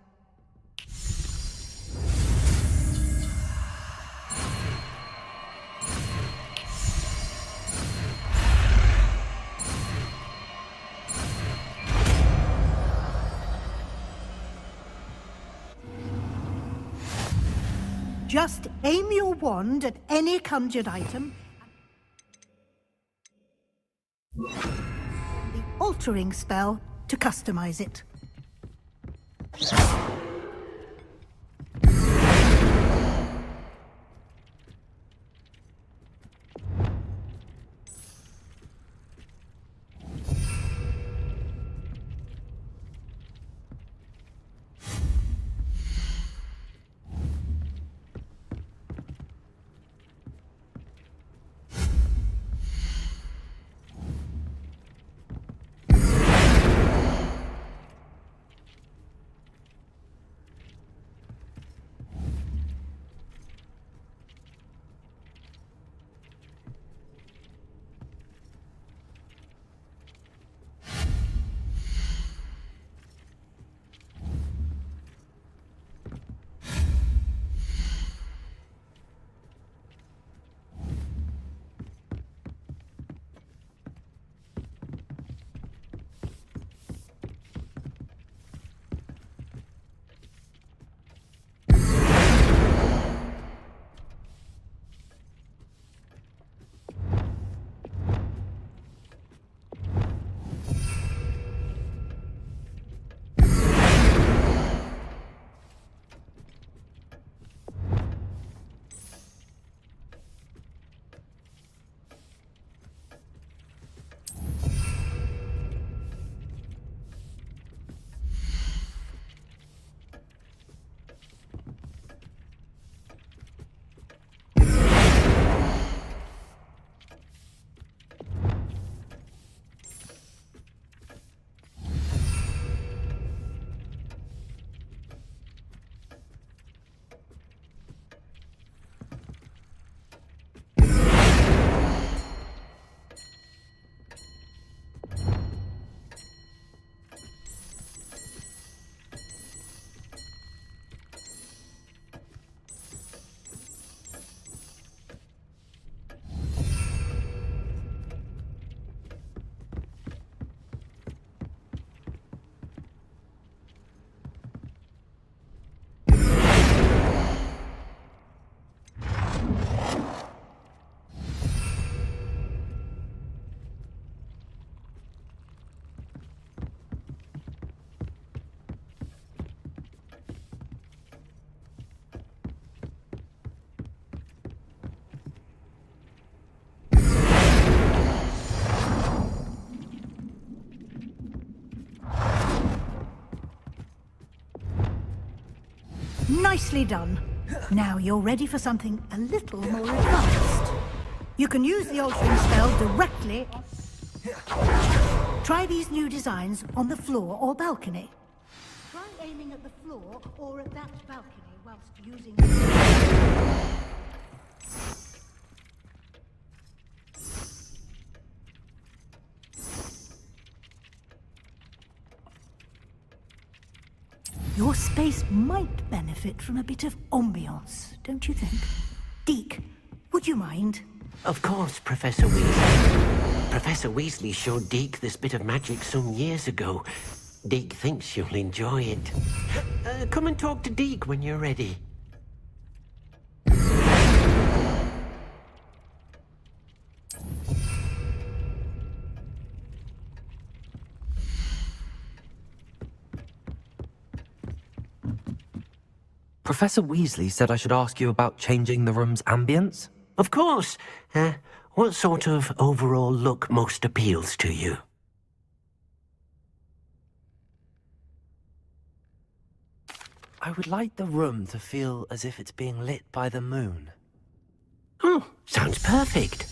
Speaker 15: Just aim your wand at any conjured item. The altering spell to customize it. Nicely done. Now you're ready for something a little more advanced. You can use the altering spell directly. Try these new designs on the floor or balcony. Try aiming at the floor or at that balcony whilst using... Your space might benefit from a bit of ambiance, don't you think? Deke, would you mind?
Speaker 16: Of course, Professor Weasley. Professor Weasley showed Deke this bit of magic some years ago. Deke thinks you'll enjoy it. Come and talk to Deke when you're ready.
Speaker 1: Professor Weasley said I should ask you about changing the room's ambience?
Speaker 16: Of course. What sort of overall look most appeals to you?
Speaker 1: I would like the room to feel as if it's being lit by the moon.
Speaker 16: Oh, sounds perfect.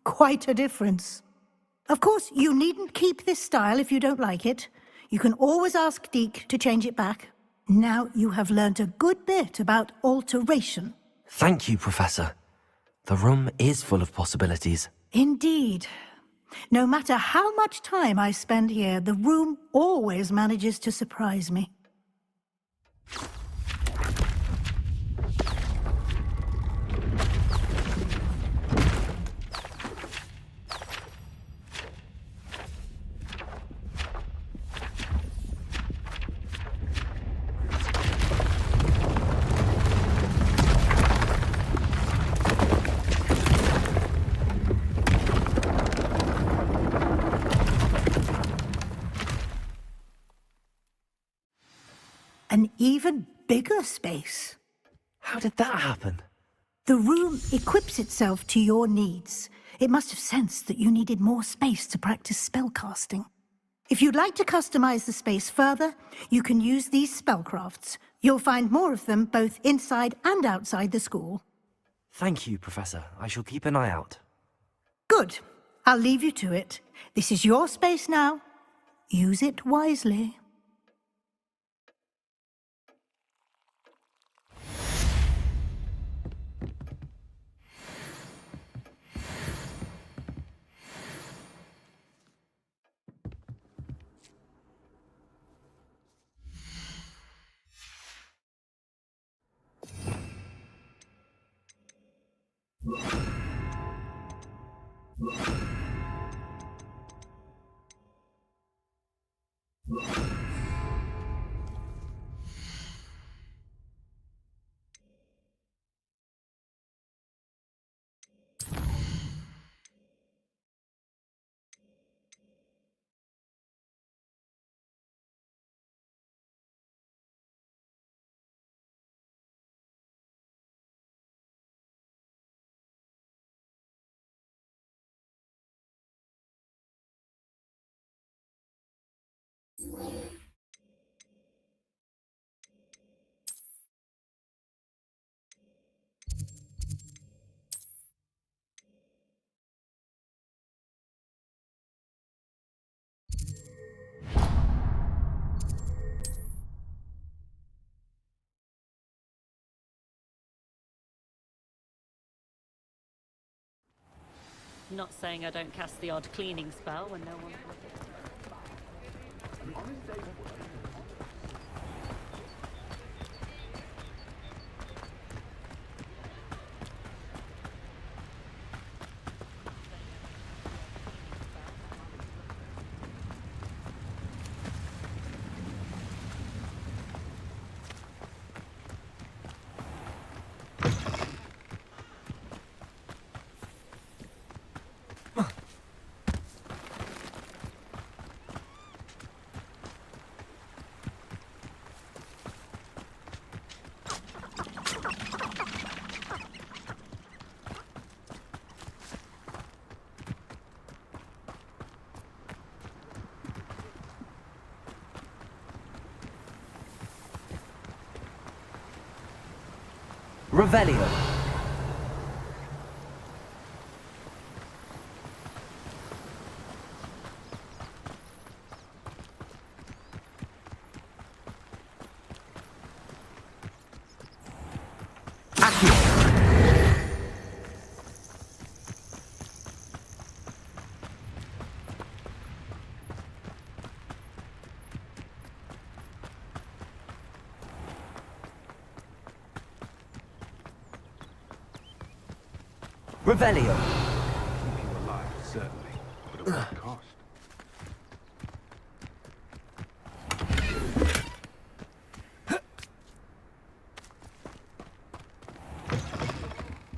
Speaker 15: Quite a difference. Of course, you needn't keep this style if you don't like it. You can always ask Deke to change it back. Now you have learnt a good bit about alteration.
Speaker 1: Thank you, Professor. The room is full of possibilities.
Speaker 15: Indeed. No matter how much time I spend here, the room always manages to surprise me. An even bigger space.
Speaker 1: How did that happen?
Speaker 15: The room equips itself to your needs. It must have sensed that you needed more space to practice spellcasting. If you'd like to customize the space further, you can use these spellcrafts. You'll find more of them both inside and outside the school.
Speaker 1: Thank you, Professor. I shall keep an eye out.
Speaker 15: Good. I'll leave you to it. This is your space now. Use it wisely.
Speaker 2: Not saying I don't cast the odd cleaning spell when no one's looking.
Speaker 1: Revelio. Revelio.
Speaker 4: Keep you alive, certainly, but at what cost?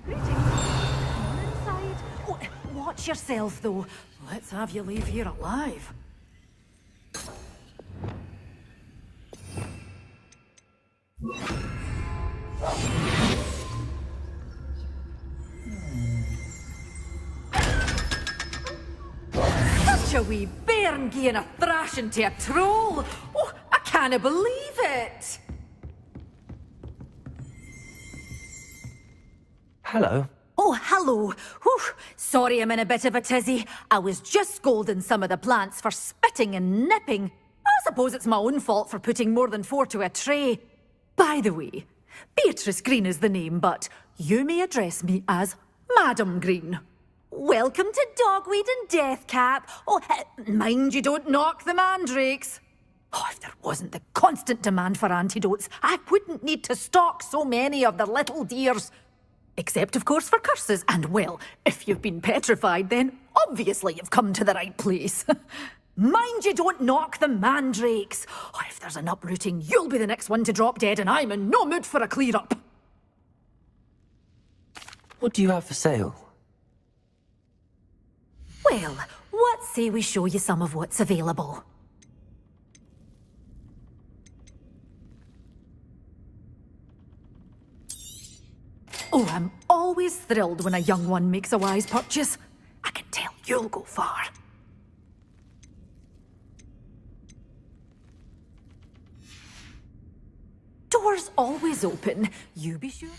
Speaker 9: Inside. Oh, watch yourself, though. Let's have you leave here alive. Such a wee bairn gieing a thrashing to a troll. Oh, I can't believe it.
Speaker 1: Hello.
Speaker 9: Oh, hello. Whew. Sorry I'm in a bit of a tizzy. I was just scolding some of the plants for spitting and nipping. I suppose it's my own fault for putting more than 4 to a tray. By the way, Beatrice Green is the name, but you may address me as Madam Green. Welcome to Dogweed and Deathcap. Oh, mind you don't knock the mandrakes. Oh, if there wasn't the constant demand for antidotes, I wouldn't need to stock so many of the little dears. Except, of course, for curses. And, well, if you've been petrified, then obviously you've come to the right place. Mind you don't knock the mandrakes. Oh, if there's an uprooting, you'll be the next one to drop dead, and I'm in no mood for a clear-up.
Speaker 1: What do you have for sale?
Speaker 9: Well, what say we show you some of what's available? Oh, I'm always thrilled when a young one makes a wise purchase. I can tell you'll go far. Doors always open. You be sure.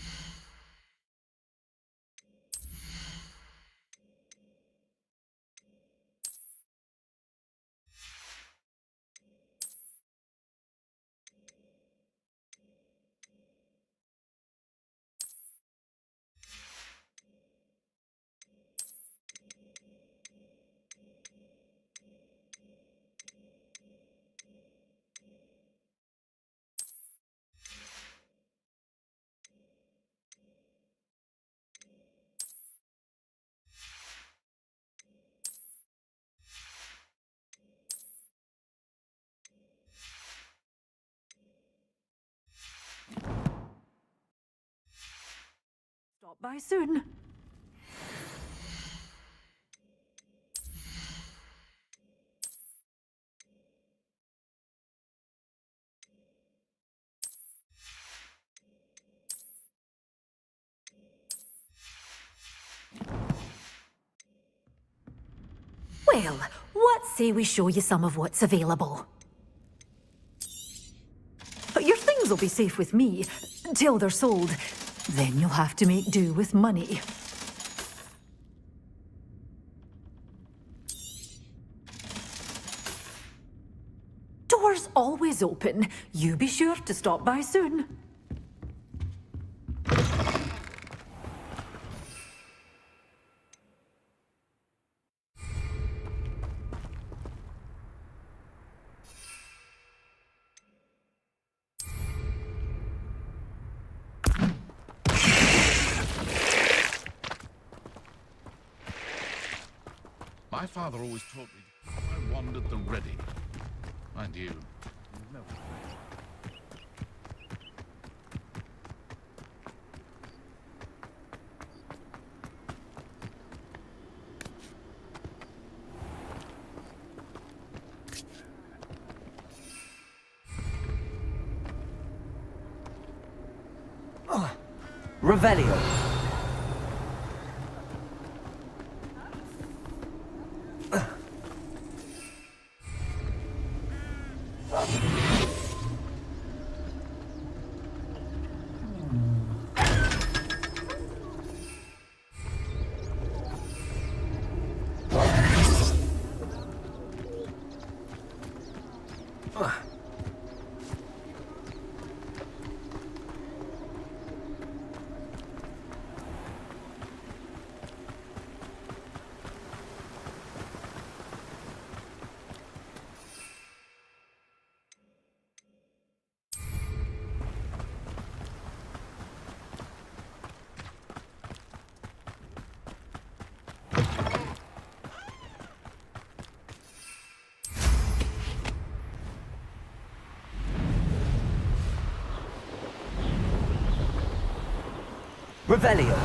Speaker 9: Stop by soon. Well, what say we show you some of what's available? But your things will be safe with me, till they're sold. Then you'll have to make do with money. Doors always open. You be sure to stop by soon.
Speaker 8: My father always taught me to keep my wand at the ready. Mind you. No.
Speaker 1: Revelio. Revelio.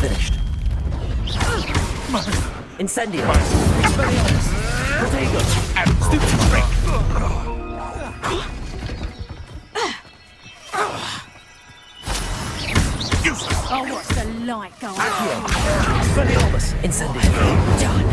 Speaker 1: finished. Incendio! Expelliarmus! Protego!
Speaker 4: Stupid trick!
Speaker 9: Oh, what's the light going
Speaker 1: Accio! Expelliarmus! Incendio! Done!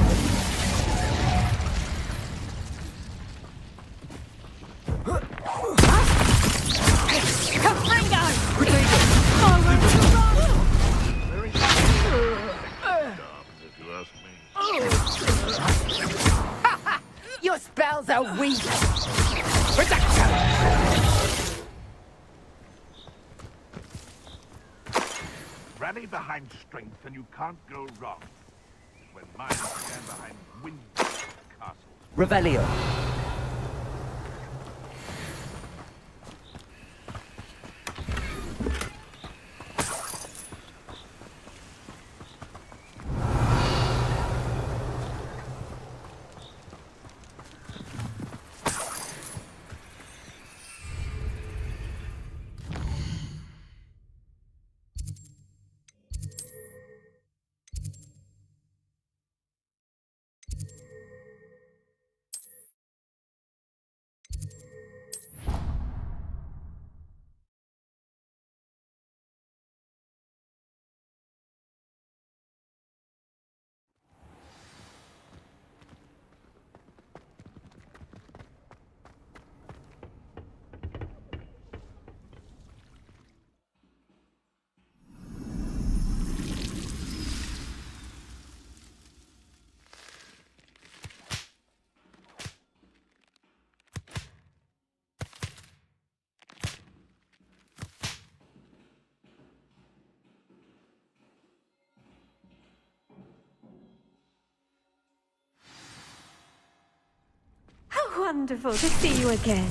Speaker 7: Your spells are weak.
Speaker 4: Rally behind strength and you can't go wrong. When minds stand behind windows of castles.
Speaker 1: Revelio!
Speaker 14: How wonderful to see you again.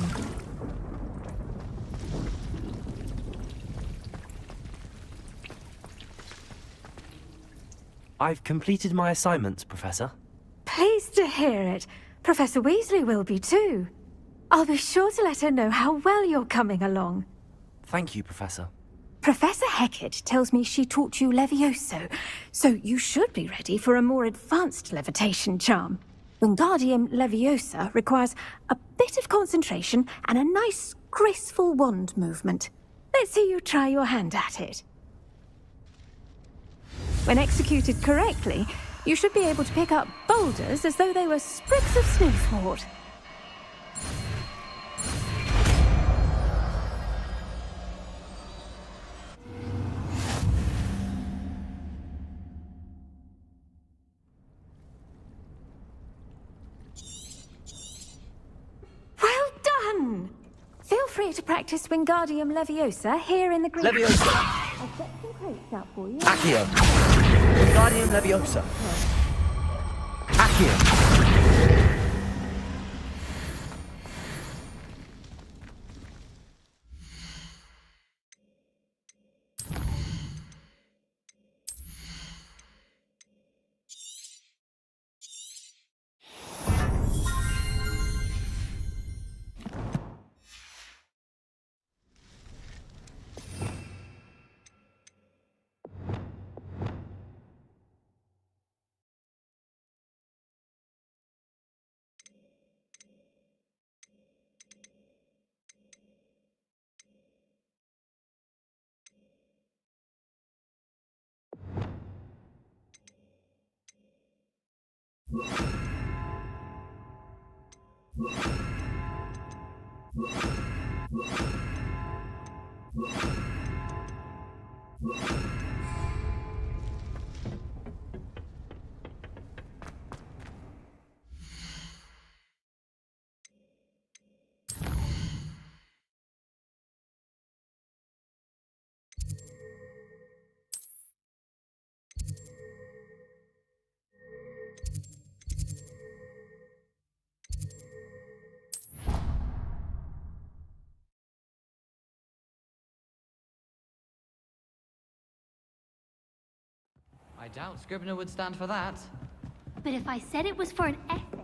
Speaker 1: I've completed my assignments, Professor.
Speaker 14: Pleased to hear it. Professor Weasley will be too. I'll be sure to let her know how well you're coming along.
Speaker 1: Thank you, Professor.
Speaker 5: Professor Hecat tells me she taught you Levioso, so you should be ready for a more advanced levitation charm. Wingardium Leviosa requires a bit of concentration and a nice, graceful wand movement. Let's see you try your hand at it. When executed correctly, you should be able to pick up boulders as though they were sprigs of smoothwort. Well done! Feel free to practice Wingardium Leviosa here in the green.
Speaker 1: Leviosa!
Speaker 5: I'll set some crates out for you.
Speaker 1: Accio! Wingardium Leviosa! Accio!
Speaker 6: I doubt Scribner would stand for that.
Speaker 18: But if I said it was for an essay,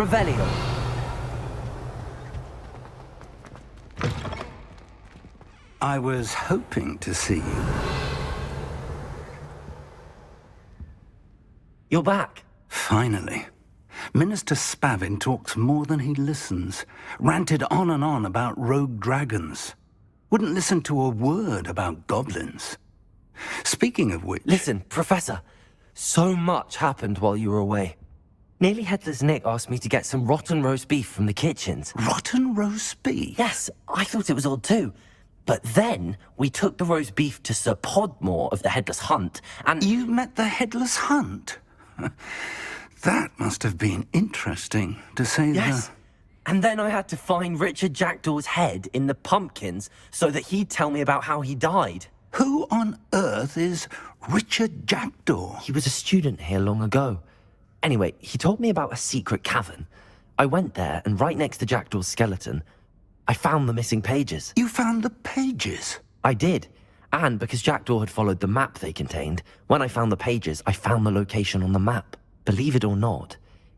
Speaker 1: Revelio.
Speaker 17: I was hoping to see you.
Speaker 1: You're back.
Speaker 17: Finally. Minister Spavin talks more than he listens. Ranted on and on about rogue dragons. Wouldn't listen to a word about goblins. Speaking of which...
Speaker 1: Listen, Professor. So much happened while you were away. Nearly Headless Nick asked me to get some rotten roast beef from the kitchens.
Speaker 17: Rotten roast beef?
Speaker 1: Yes, I thought it was odd too. But then we took the roast beef to Sir Podmore of the Headless Hunt, and...
Speaker 17: You met the Headless Hunt? That must have been interesting, to say the...
Speaker 1: Yes. And then I had to find Richard Jackdaw's head in the pumpkins so that he'd tell me about how he died.
Speaker 17: Who on earth is Richard Jackdaw?
Speaker 1: He was a student here long ago. Anyway, he told me about a secret cavern. I went there, and right next to Jackdaw's skeleton, I found the missing pages.
Speaker 17: You found the pages?
Speaker 1: I did. And because Jackdaw had followed the map they contained, when I found the pages, I found the location on the map. Believe it or not,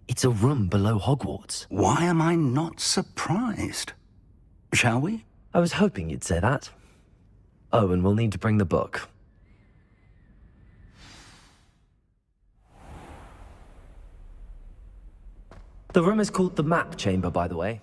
Speaker 1: it's a room below Hogwarts.
Speaker 17: Why am I not surprised? Shall we?
Speaker 1: I was hoping you'd say that. Oh, and we'll need to bring the book. The room is called the Map Chamber, by the way.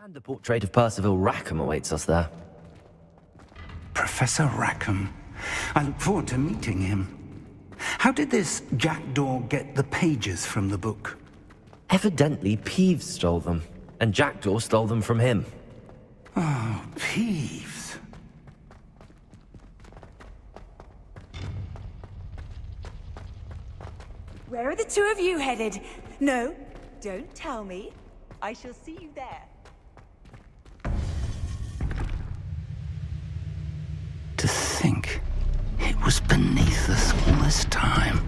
Speaker 1: And a portrait of Percival Rackham awaits us there.
Speaker 17: Professor Rackham. I look forward to meeting him. How did this Jackdaw get the pages from the book?
Speaker 1: Evidently, Peeves stole them, and Jackdaw stole them from him.
Speaker 17: Oh, Peeves.
Speaker 19: Where are the two of you headed? No, don't tell me. I shall see you there.
Speaker 17: To think it was beneath us all this time.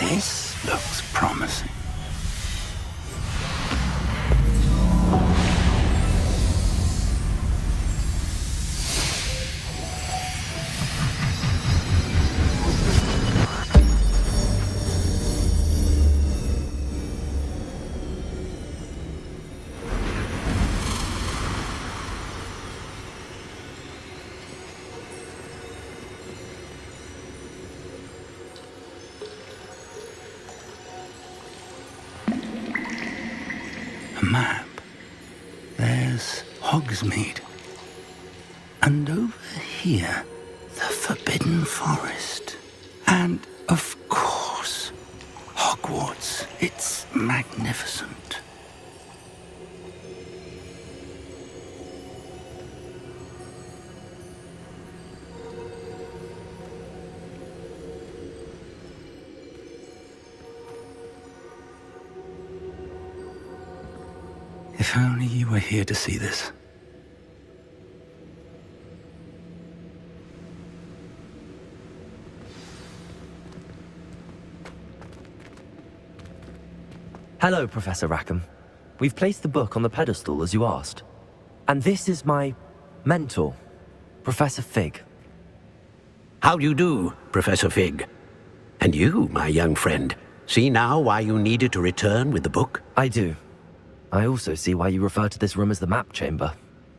Speaker 17: This looks promising. A map. There's Hogsmeade. And over here, the Forbidden Forest. And, of course, Hogwarts. It's magnificent. If only you were here to see this.
Speaker 1: Hello, Professor Rackham. We've placed the book on the pedestal as you asked. And this is my mentor, Professor Fig.
Speaker 16: How do you do, Professor Fig? And you, my young friend, see now why you needed to return with the book?
Speaker 1: I do. I also see why you refer to this room as the Map Chamber.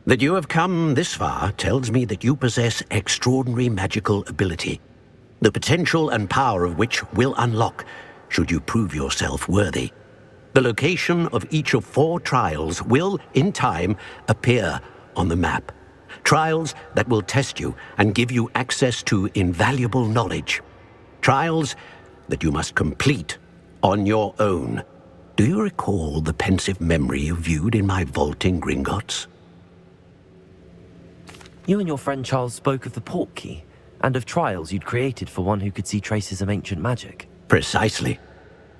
Speaker 16: That you have come this far tells me that you possess extraordinary magical ability, the potential and power of which will unlock should you prove yourself worthy. The location of each of 4 trials will, in time, appear on the map. Trials that will test you and give you access to invaluable knowledge. Trials that you must complete on your own. Do you recall the pensive memory you viewed in my vault in Gringotts?
Speaker 1: You and your friend Charles spoke of the port key, and of trials you'd created for one who could see traces of ancient magic.
Speaker 16: Precisely.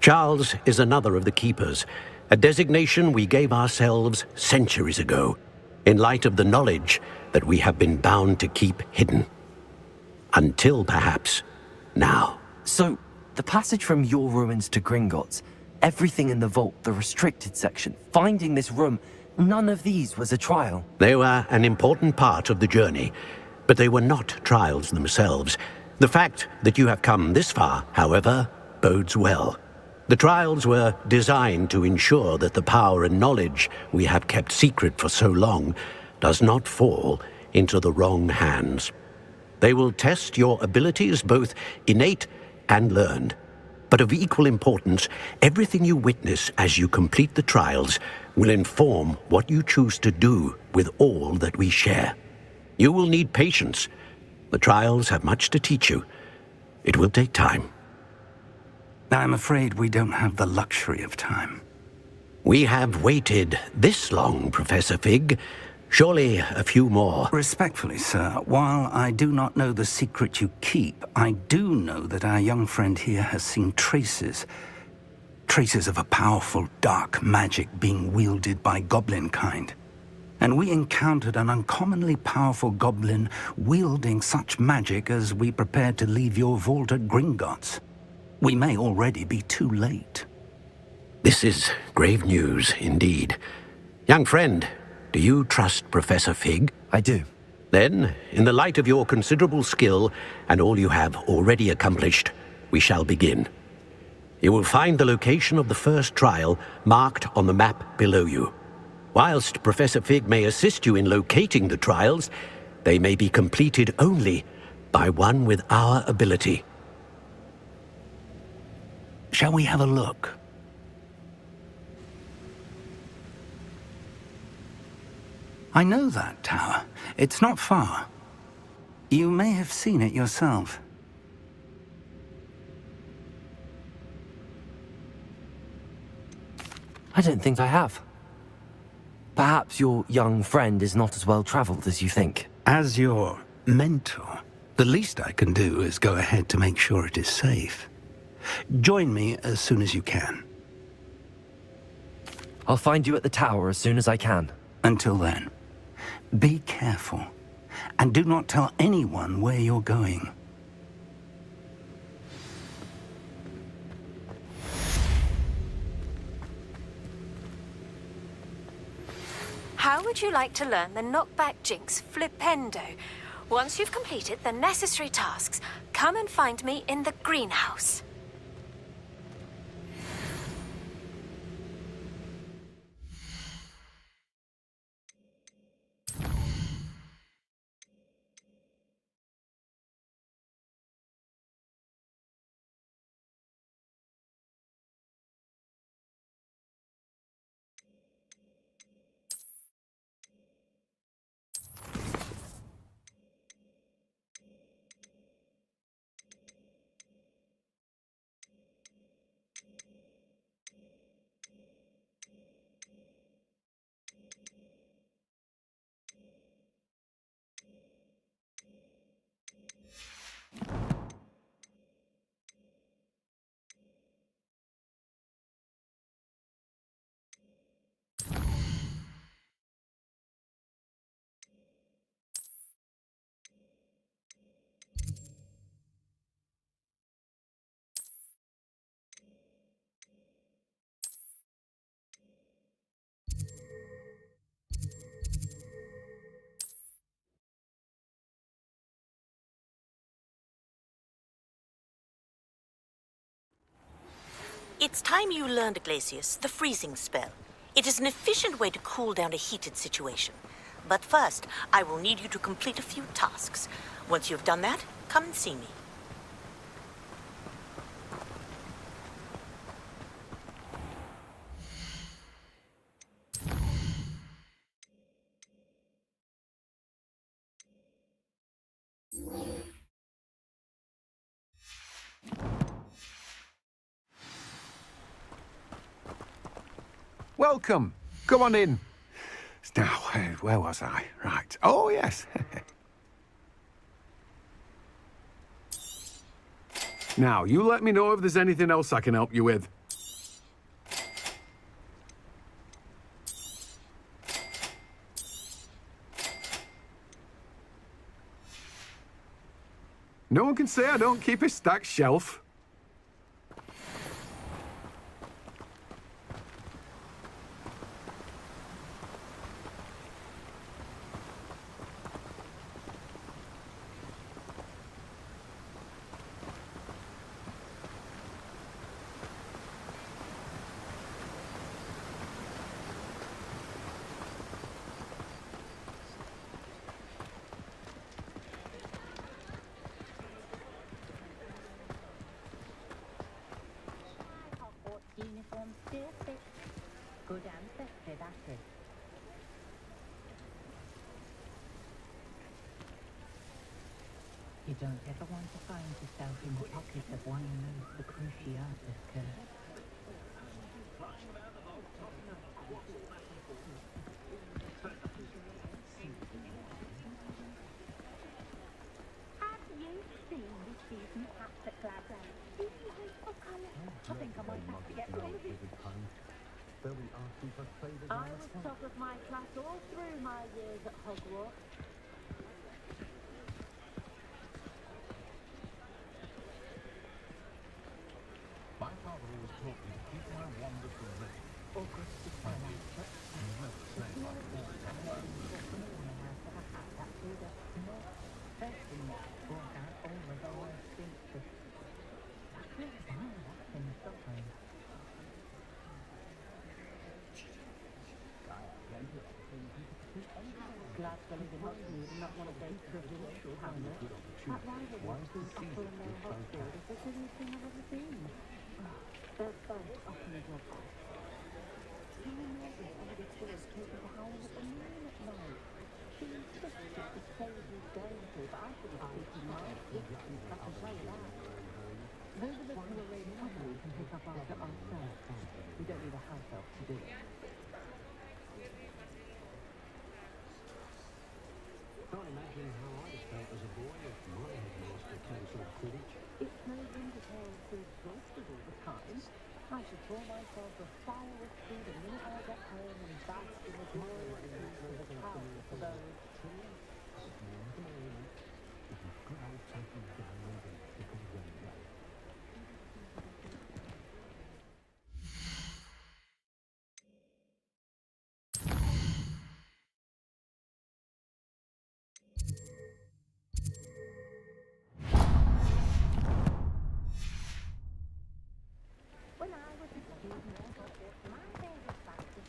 Speaker 16: Charles is another of the Keepers, a designation we gave ourselves centuries ago, in light of the knowledge that we have been bound to keep hidden. Until, perhaps, now.
Speaker 1: So, the passage from your ruins to Gringotts, everything in the vault, the restricted section, finding this room, none of these was a trial.
Speaker 16: They were an important part of the journey, but they were not trials themselves. The fact that you have come this far, however, bodes well. The trials were designed to ensure that the power and knowledge we have kept secret for so long does not fall into the wrong hands. They will test your abilities, both innate and learned. But of equal importance, everything you witness as you complete the trials will inform what you choose to do with all that we share. You will need patience. The trials have much to teach you. It will take time.
Speaker 17: I'm afraid we don't have the luxury of time.
Speaker 16: We have waited this long, Professor Fig. Surely a few more.
Speaker 17: Respectfully, sir, while I do not know the secret you keep, I do know that our young friend here has seen traces of a powerful dark magic being wielded by goblin kind. And we encountered an uncommonly powerful goblin wielding such magic as we prepared to leave your vault at Gringotts. We may already be too late.
Speaker 16: This is grave news, indeed. Young friend, do you trust Professor Fig?
Speaker 1: I do.
Speaker 16: Then, in the light of your considerable skill and all you have already accomplished, we shall begin. You will find the location of the first trial marked on the map below you. Whilst Professor Fig may assist you in locating the trials, they may be completed only by one with our ability.
Speaker 17: Shall we have a look? I know that tower. It's not far. You may have seen it yourself.
Speaker 1: I don't think I have. Perhaps your young friend is not as well traveled as you think.
Speaker 17: As your mentor, the least I can do is go ahead to make sure it is safe. Join me as soon as you can.
Speaker 1: I'll find you at the tower as soon as I can.
Speaker 17: Until then, be careful, and do not tell anyone where you're going.
Speaker 20: How would you like to learn the knockback jinx flipendo? Once you've completed the necessary tasks, come and find me in the greenhouse.
Speaker 21: It's time you learned, Glacius, the freezing spell. It is an efficient way to cool down a heated situation. But first, I will need you to complete a few tasks. Once you've done that, come and see me.
Speaker 3: welcome. Come on in. Now, where was I? Right. Oh, yes. Now, you let me know if there's anything else I can help you with. No one can say I don't keep a stacked shelf.
Speaker 2: Uniform still fit. Good answer, redacted. You don't ever want to find yourself in the pocket of one of the cruciatus curve.
Speaker 18: Have you seen this season's hats at Gladwell? Beautiful colour. I think I might have to get one of these.
Speaker 2: I was top of my class all through my years at Hogwarts.
Speaker 4: My father always taught me to keep my wonderful ready.
Speaker 2: Augustus my answer. Gladwell is a much needed, not one of those privileged hamlets. That rivalry between Apple and their Hotfield is the goodest thing I've ever seen. Their boat often is your best. Can you imagine somebody tours taking the howl at the moon at night? She insisted the stage was going to, but I should have taken my distance. I can tell you that. Those of us who are raised properly can pick up after ourselves. We don't need a house help to do it.
Speaker 16: Can't imagine how I'd have felt as a boy if my headmaster cancelled Quidditch.
Speaker 2: It's no wonder Tales feels exhausted all the time. I should pour myself a sour whiskey the minute I get home and bask in the glory of the house for those. When I was a student at Hogwarts, my favourite practice.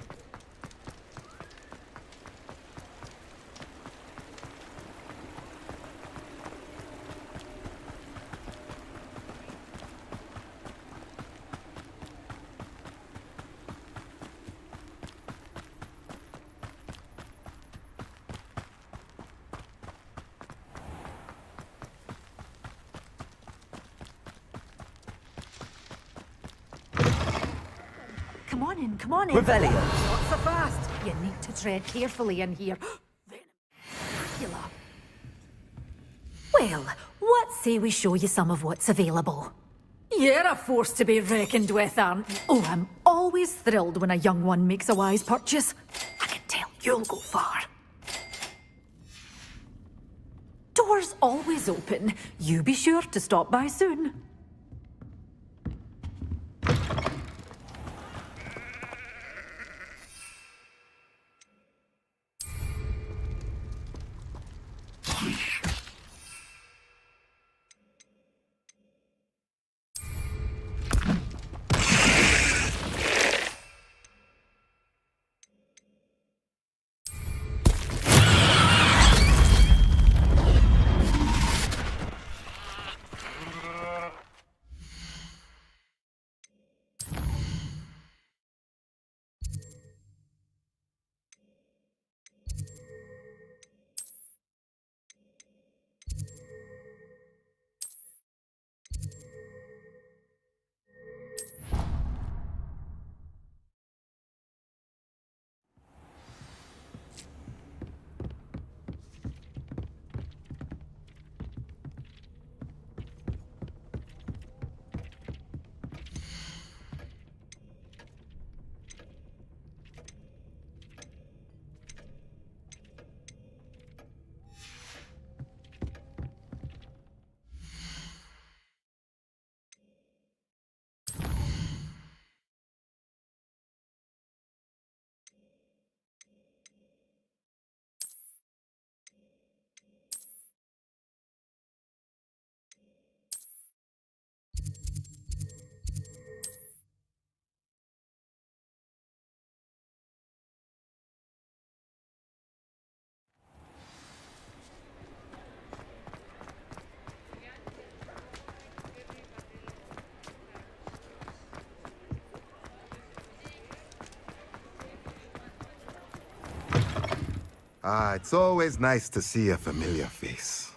Speaker 9: Come on in, come on in.
Speaker 1: Revelio.
Speaker 9: Not so fast. You need to tread carefully in here. Dracula. Well, what say we show you some of what's available? You're a force to be reckoned with, aren't you? Oh, I'm always thrilled when a young one makes a wise purchase. I can tell you'll go far. Doors always open. You be sure to stop by soon.
Speaker 3: Ah, it's always nice to see a familiar face.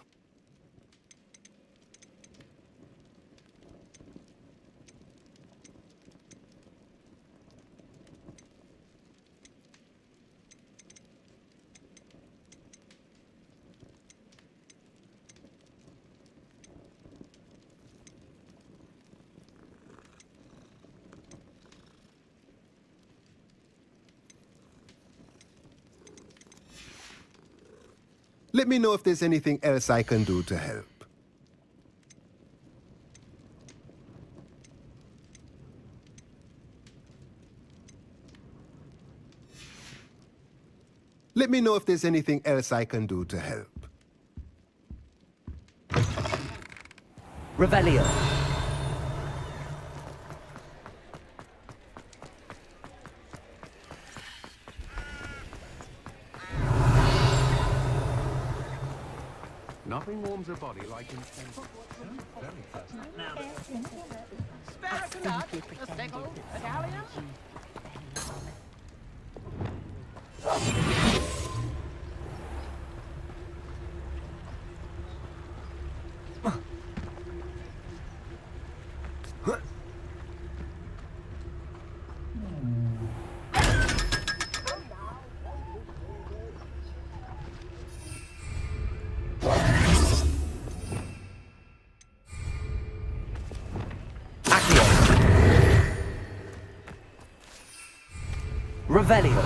Speaker 3: Let me know if there's anything else I can do to help. Let me know if there's anything else I can do to help.
Speaker 1: Revelio.
Speaker 3: Nothing warms a body like intense. Very fast.
Speaker 19: Spare us a nut, a sickle, a galleon.
Speaker 1: Revelio.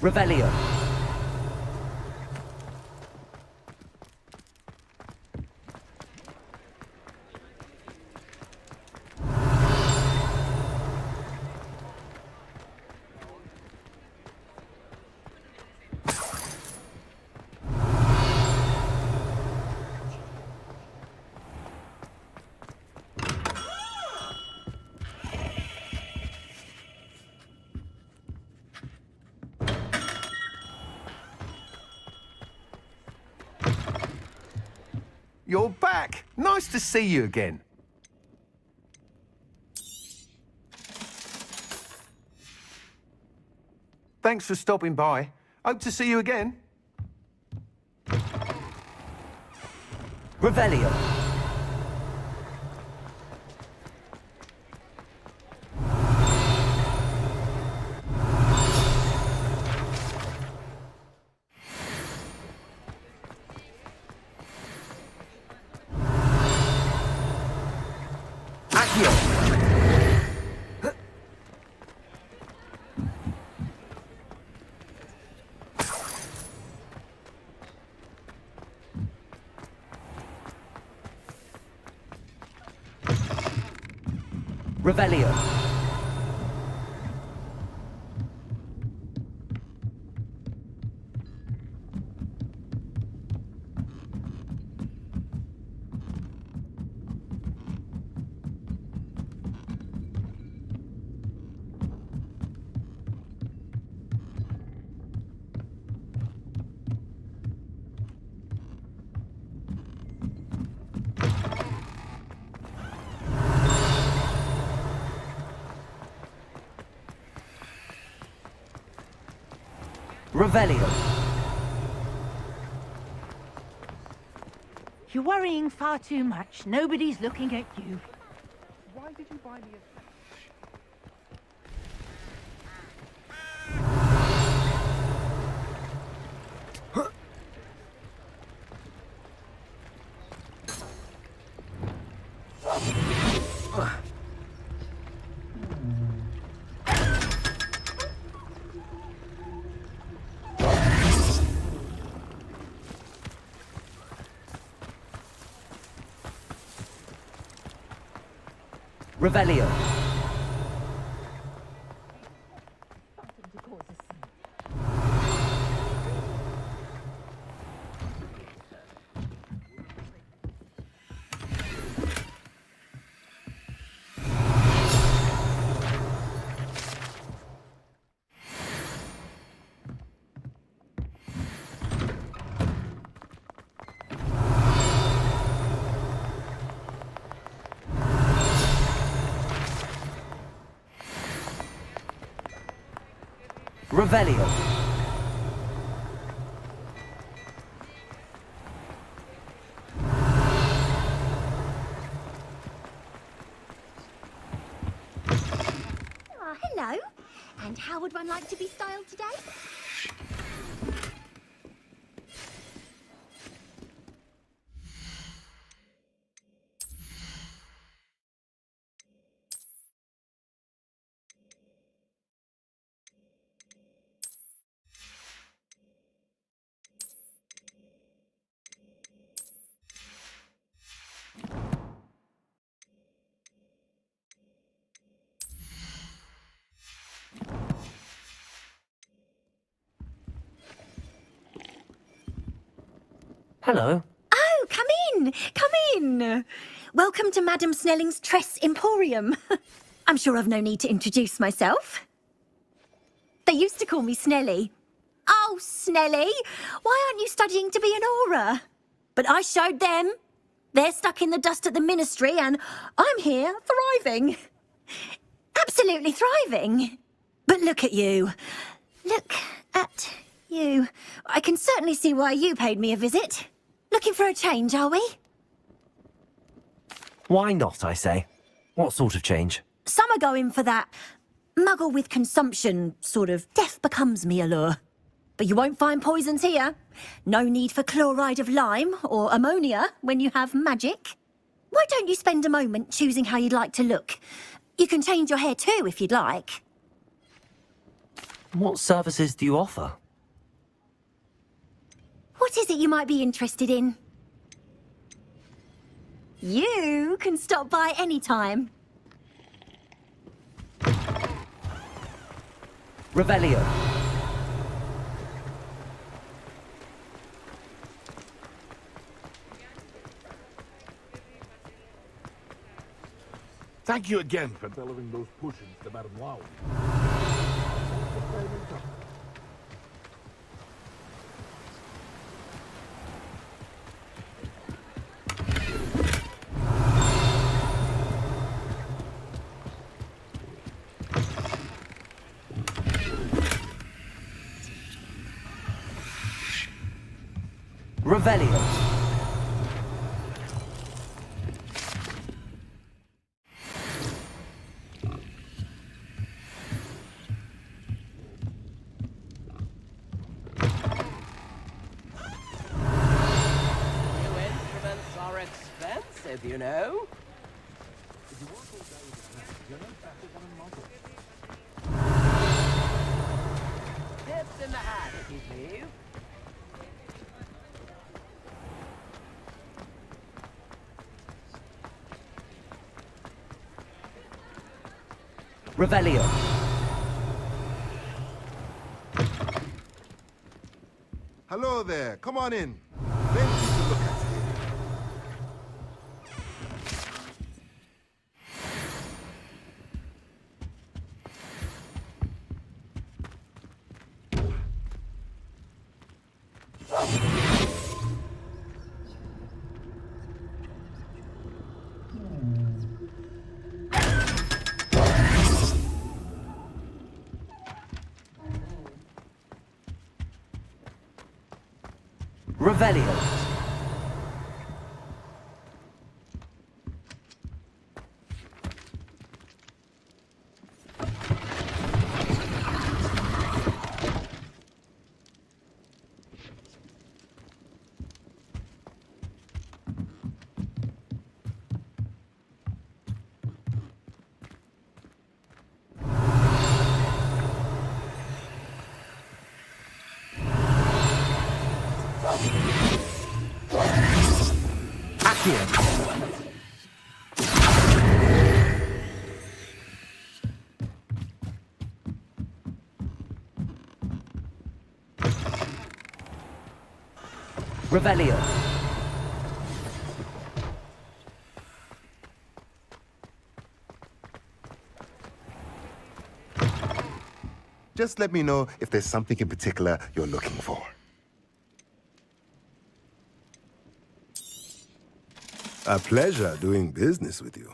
Speaker 1: Revelio.
Speaker 3: You're back! Nice to see you again. Thanks for stopping by. Hope to see you again.
Speaker 1: Revelio. Revelio. Revelio.
Speaker 15: You're worrying far too much. Nobody's looking at you.
Speaker 4: Why did you buy me a...
Speaker 1: Revelio. Revelio.
Speaker 18: Oh, hello. And how would one like to be styled today?
Speaker 1: Hello.
Speaker 10: Oh, come in! Come in! Welcome to Madam Snelling's Tress Emporium. I'm sure I've no need to introduce myself. They used to call me Snelly. Oh, Snelly, why aren't you studying to be an aura? But I showed them. They're stuck in the dust at the Ministry, and I'm here, thriving. Absolutely thriving. But look at you. Look at you. I can certainly see why you paid me a visit. Looking for a change, are we?
Speaker 1: Why not, I say? What sort of change?
Speaker 10: Some are going for that muggle with consumption, sort of death becomes me allure. But you won't find poisons here. No need for chloride of lime or ammonia when you have magic. Why don't you spend a moment choosing how you'd like to look? You can change your hair too if you'd like.
Speaker 1: What services do you offer?
Speaker 10: What is it you might be interested in? You can stop by any time.
Speaker 1: Revelio.
Speaker 4: Thank you again for delivering those potions to Madame Wow.
Speaker 1: Revelio.
Speaker 6: New instruments are expensive, you know. Tips in the hat, if you please.
Speaker 1: Revelio.
Speaker 22: Hello there. Come on in. Plenty to look at here.
Speaker 1: Revelio. Revelio.
Speaker 22: Just let me know if there's something in particular you're looking for. A pleasure doing business with you.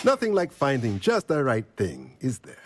Speaker 22: Nothing like finding just the right thing, is there?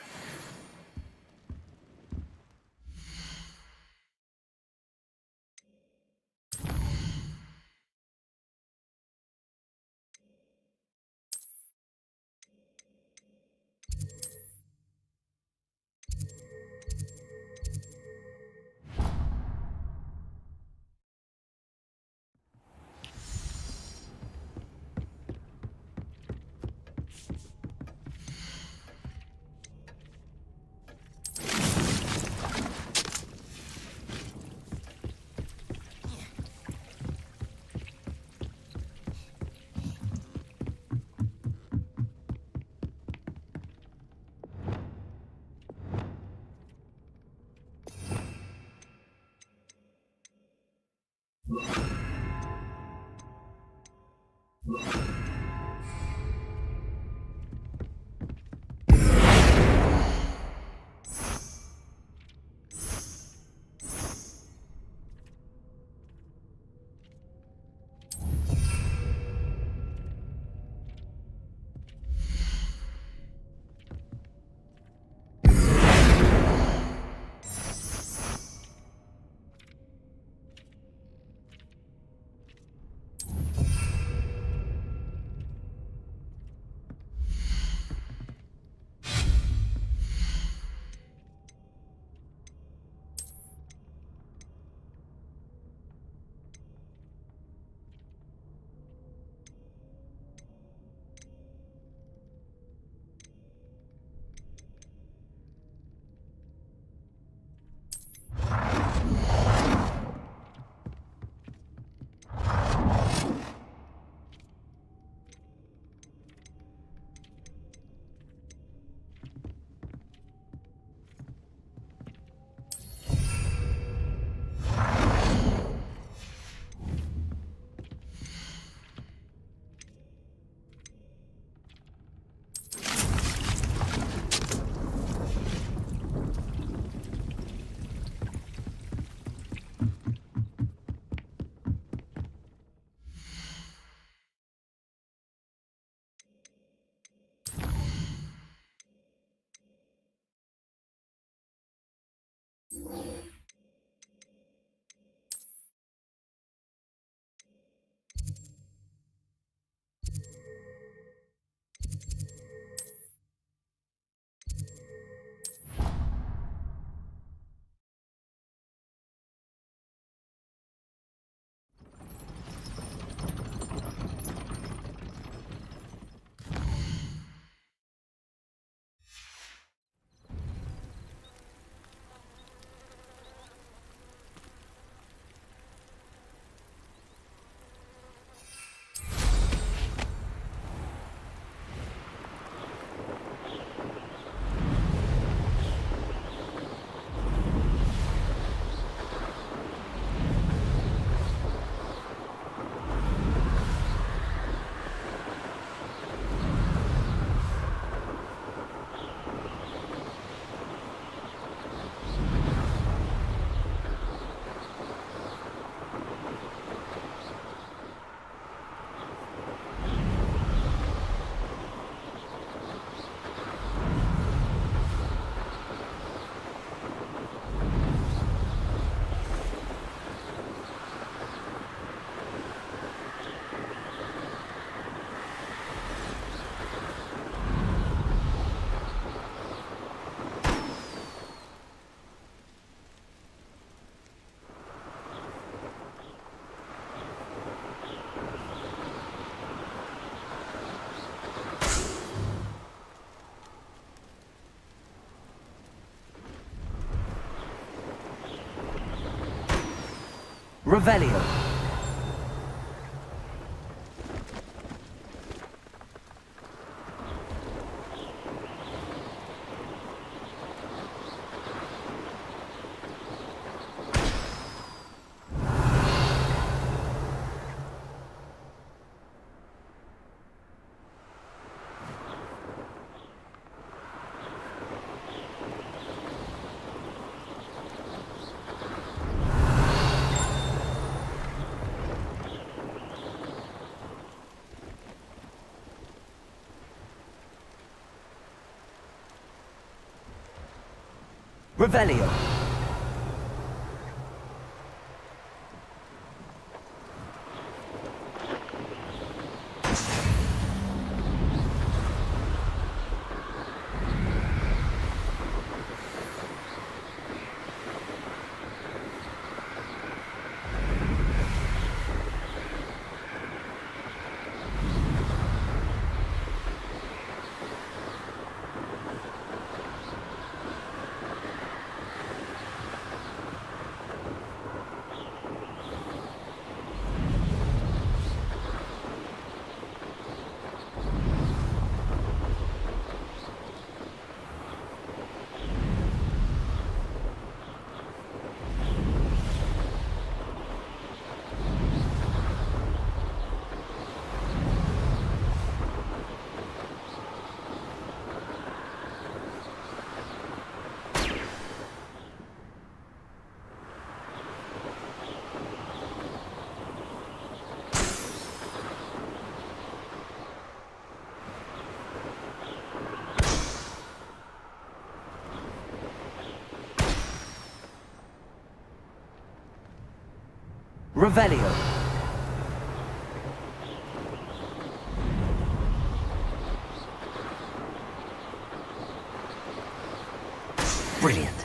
Speaker 1: Revelio. Revelio. Revelio. Brilliant.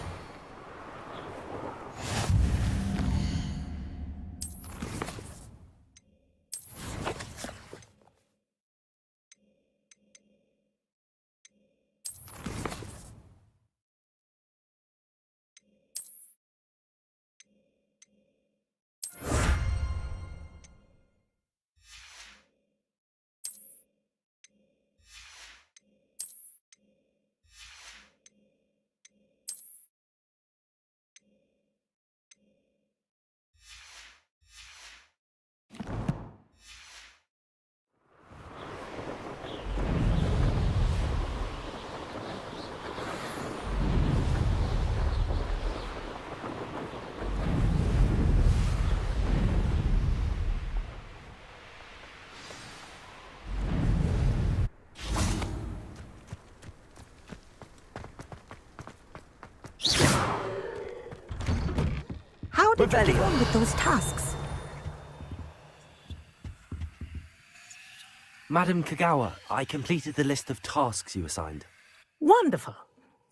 Speaker 21: How did you get on with those tasks?
Speaker 1: Madam Kagawa, I completed the list of tasks you assigned.
Speaker 21: Wonderful.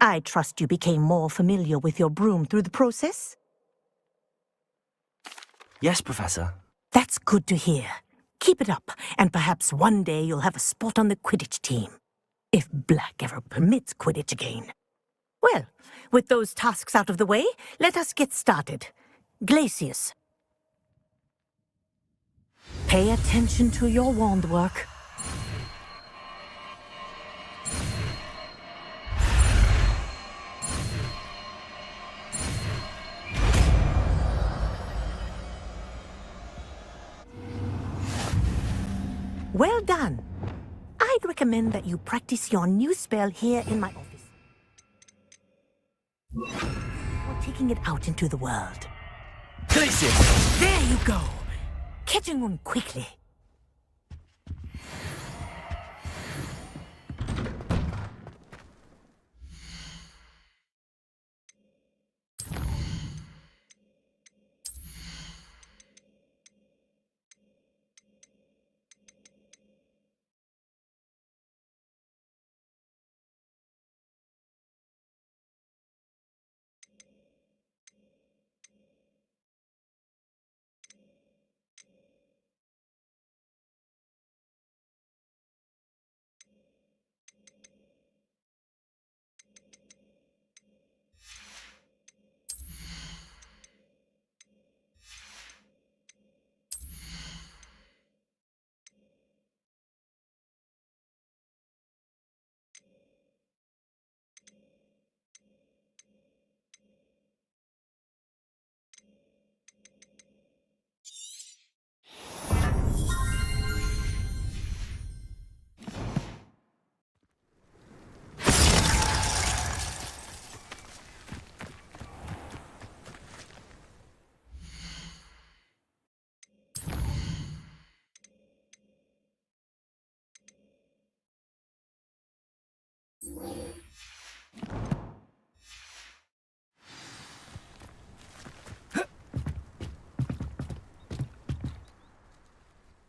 Speaker 21: I trust you became more familiar with your broom through the process?
Speaker 1: Yes, Professor.
Speaker 21: That's good to hear. Keep it up, and perhaps one day you'll have a spot on the Quidditch team. If Black ever permits Quidditch again. Well, with those tasks out of the way, let us get started. Glacius. Pay attention to your wand work. Well done. I'd recommend that you practice your new spell here in my office. Or taking it out into the world.
Speaker 1: Glacius!
Speaker 21: There you go. Catching on quickly.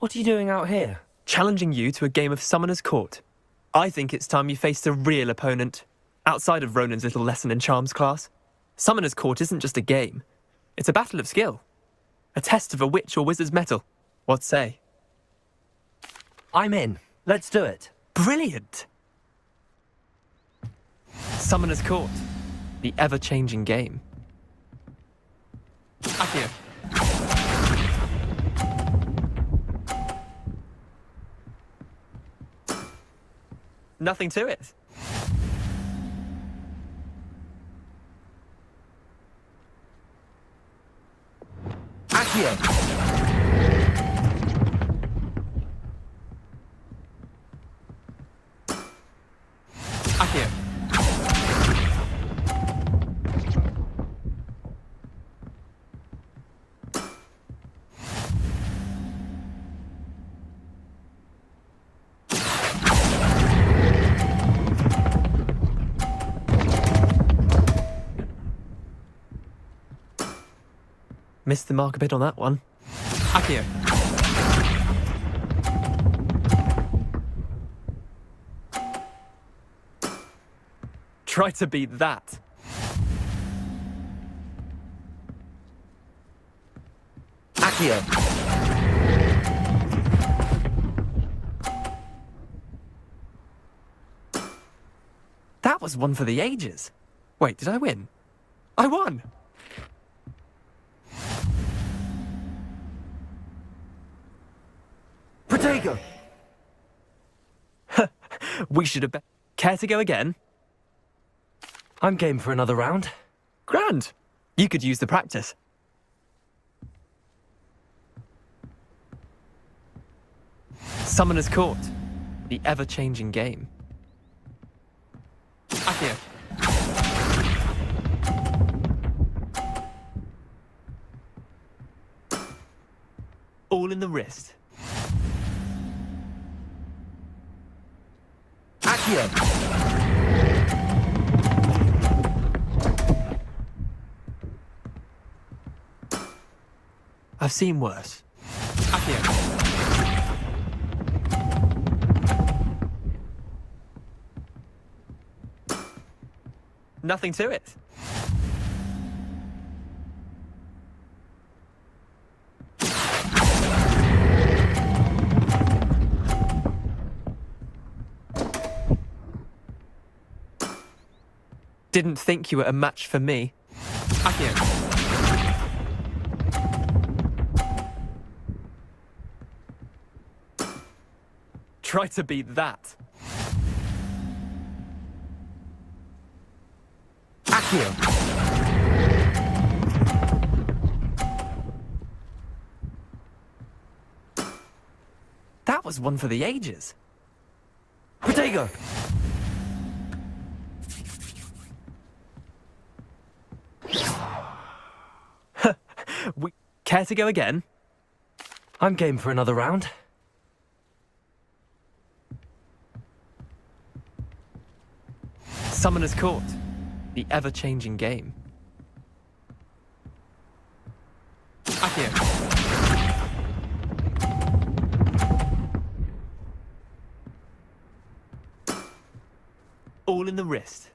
Speaker 1: What are you doing out here?
Speaker 11: Challenging you to a game of Summoner's Court. I think it's time you faced a real opponent, outside of Ronan's little lesson in charms class. Summoner's Court isn't just a game. It's a battle of skill. A test of a witch or wizard's mettle. What say?
Speaker 1: I'm in. Let's do it.
Speaker 11: Brilliant! Summoner's Court. The ever-changing game. Accio. Nothing to it.
Speaker 1: Accio.
Speaker 11: Accio. Missed the mark a bit on that one. Accio. Try to beat that.
Speaker 1: Accio.
Speaker 11: That was one for the ages. Wait, did I win? I won!
Speaker 1: Protego!
Speaker 11: We should have bet. Care to go again?
Speaker 1: I'm game for another round.
Speaker 11: Grand. You could use the practice. Summoner's Court. The ever-changing game. Accio. All in the wrist.
Speaker 1: Accio.
Speaker 11: I've seen worse. Accio. Nothing to it. Didn't think you were a match for me. Accio. Try to beat that.
Speaker 1: Accio.
Speaker 11: That was one for the ages.
Speaker 1: Protego!
Speaker 11: We care to go again?
Speaker 1: I'm game for another round.
Speaker 11: Summoner's Court. The ever-changing game. Accio. All in the wrist.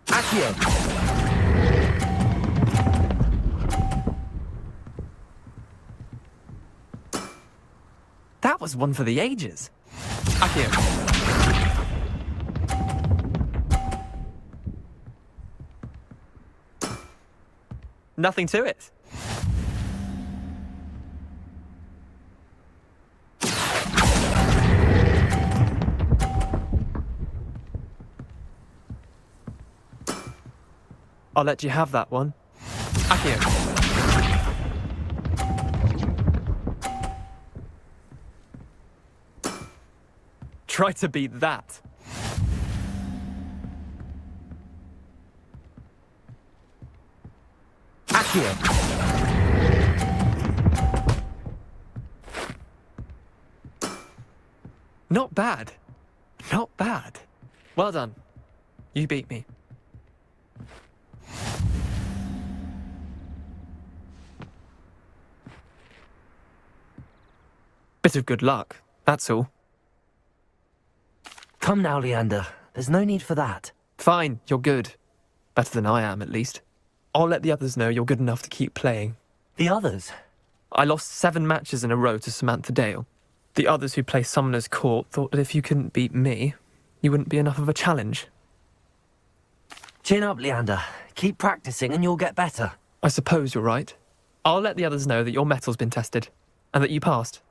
Speaker 1: Accio.
Speaker 11: That was one for the ages. Accio. Nothing to it. I'll let you have that one. Accio. Try to beat that.
Speaker 1: Accio.
Speaker 11: Not bad. Not bad. Well done. You beat me. Bit of good luck, that's all.
Speaker 1: Come now, Leander. There's no need for that.
Speaker 11: Fine, you're good. Better than I am, at least. I'll let the others know you're good enough to keep playing.
Speaker 1: The others?
Speaker 11: I lost 7 matches in a row to Samantha Dale. The others who play Summoner's Court thought that if you couldn't beat me, you wouldn't be enough of a challenge.
Speaker 1: Chin up, Leander. Keep practicing and you'll get better.
Speaker 11: I suppose you're right. I'll let the others know that your metal's been tested, and that you passed.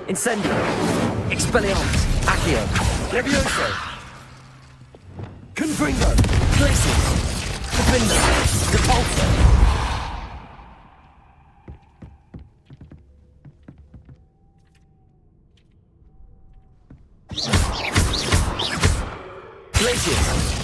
Speaker 1: Incendio. Expelliarmus. Accio. Levioso. Confringo. Glacius. Defender. Depulso. Glacius.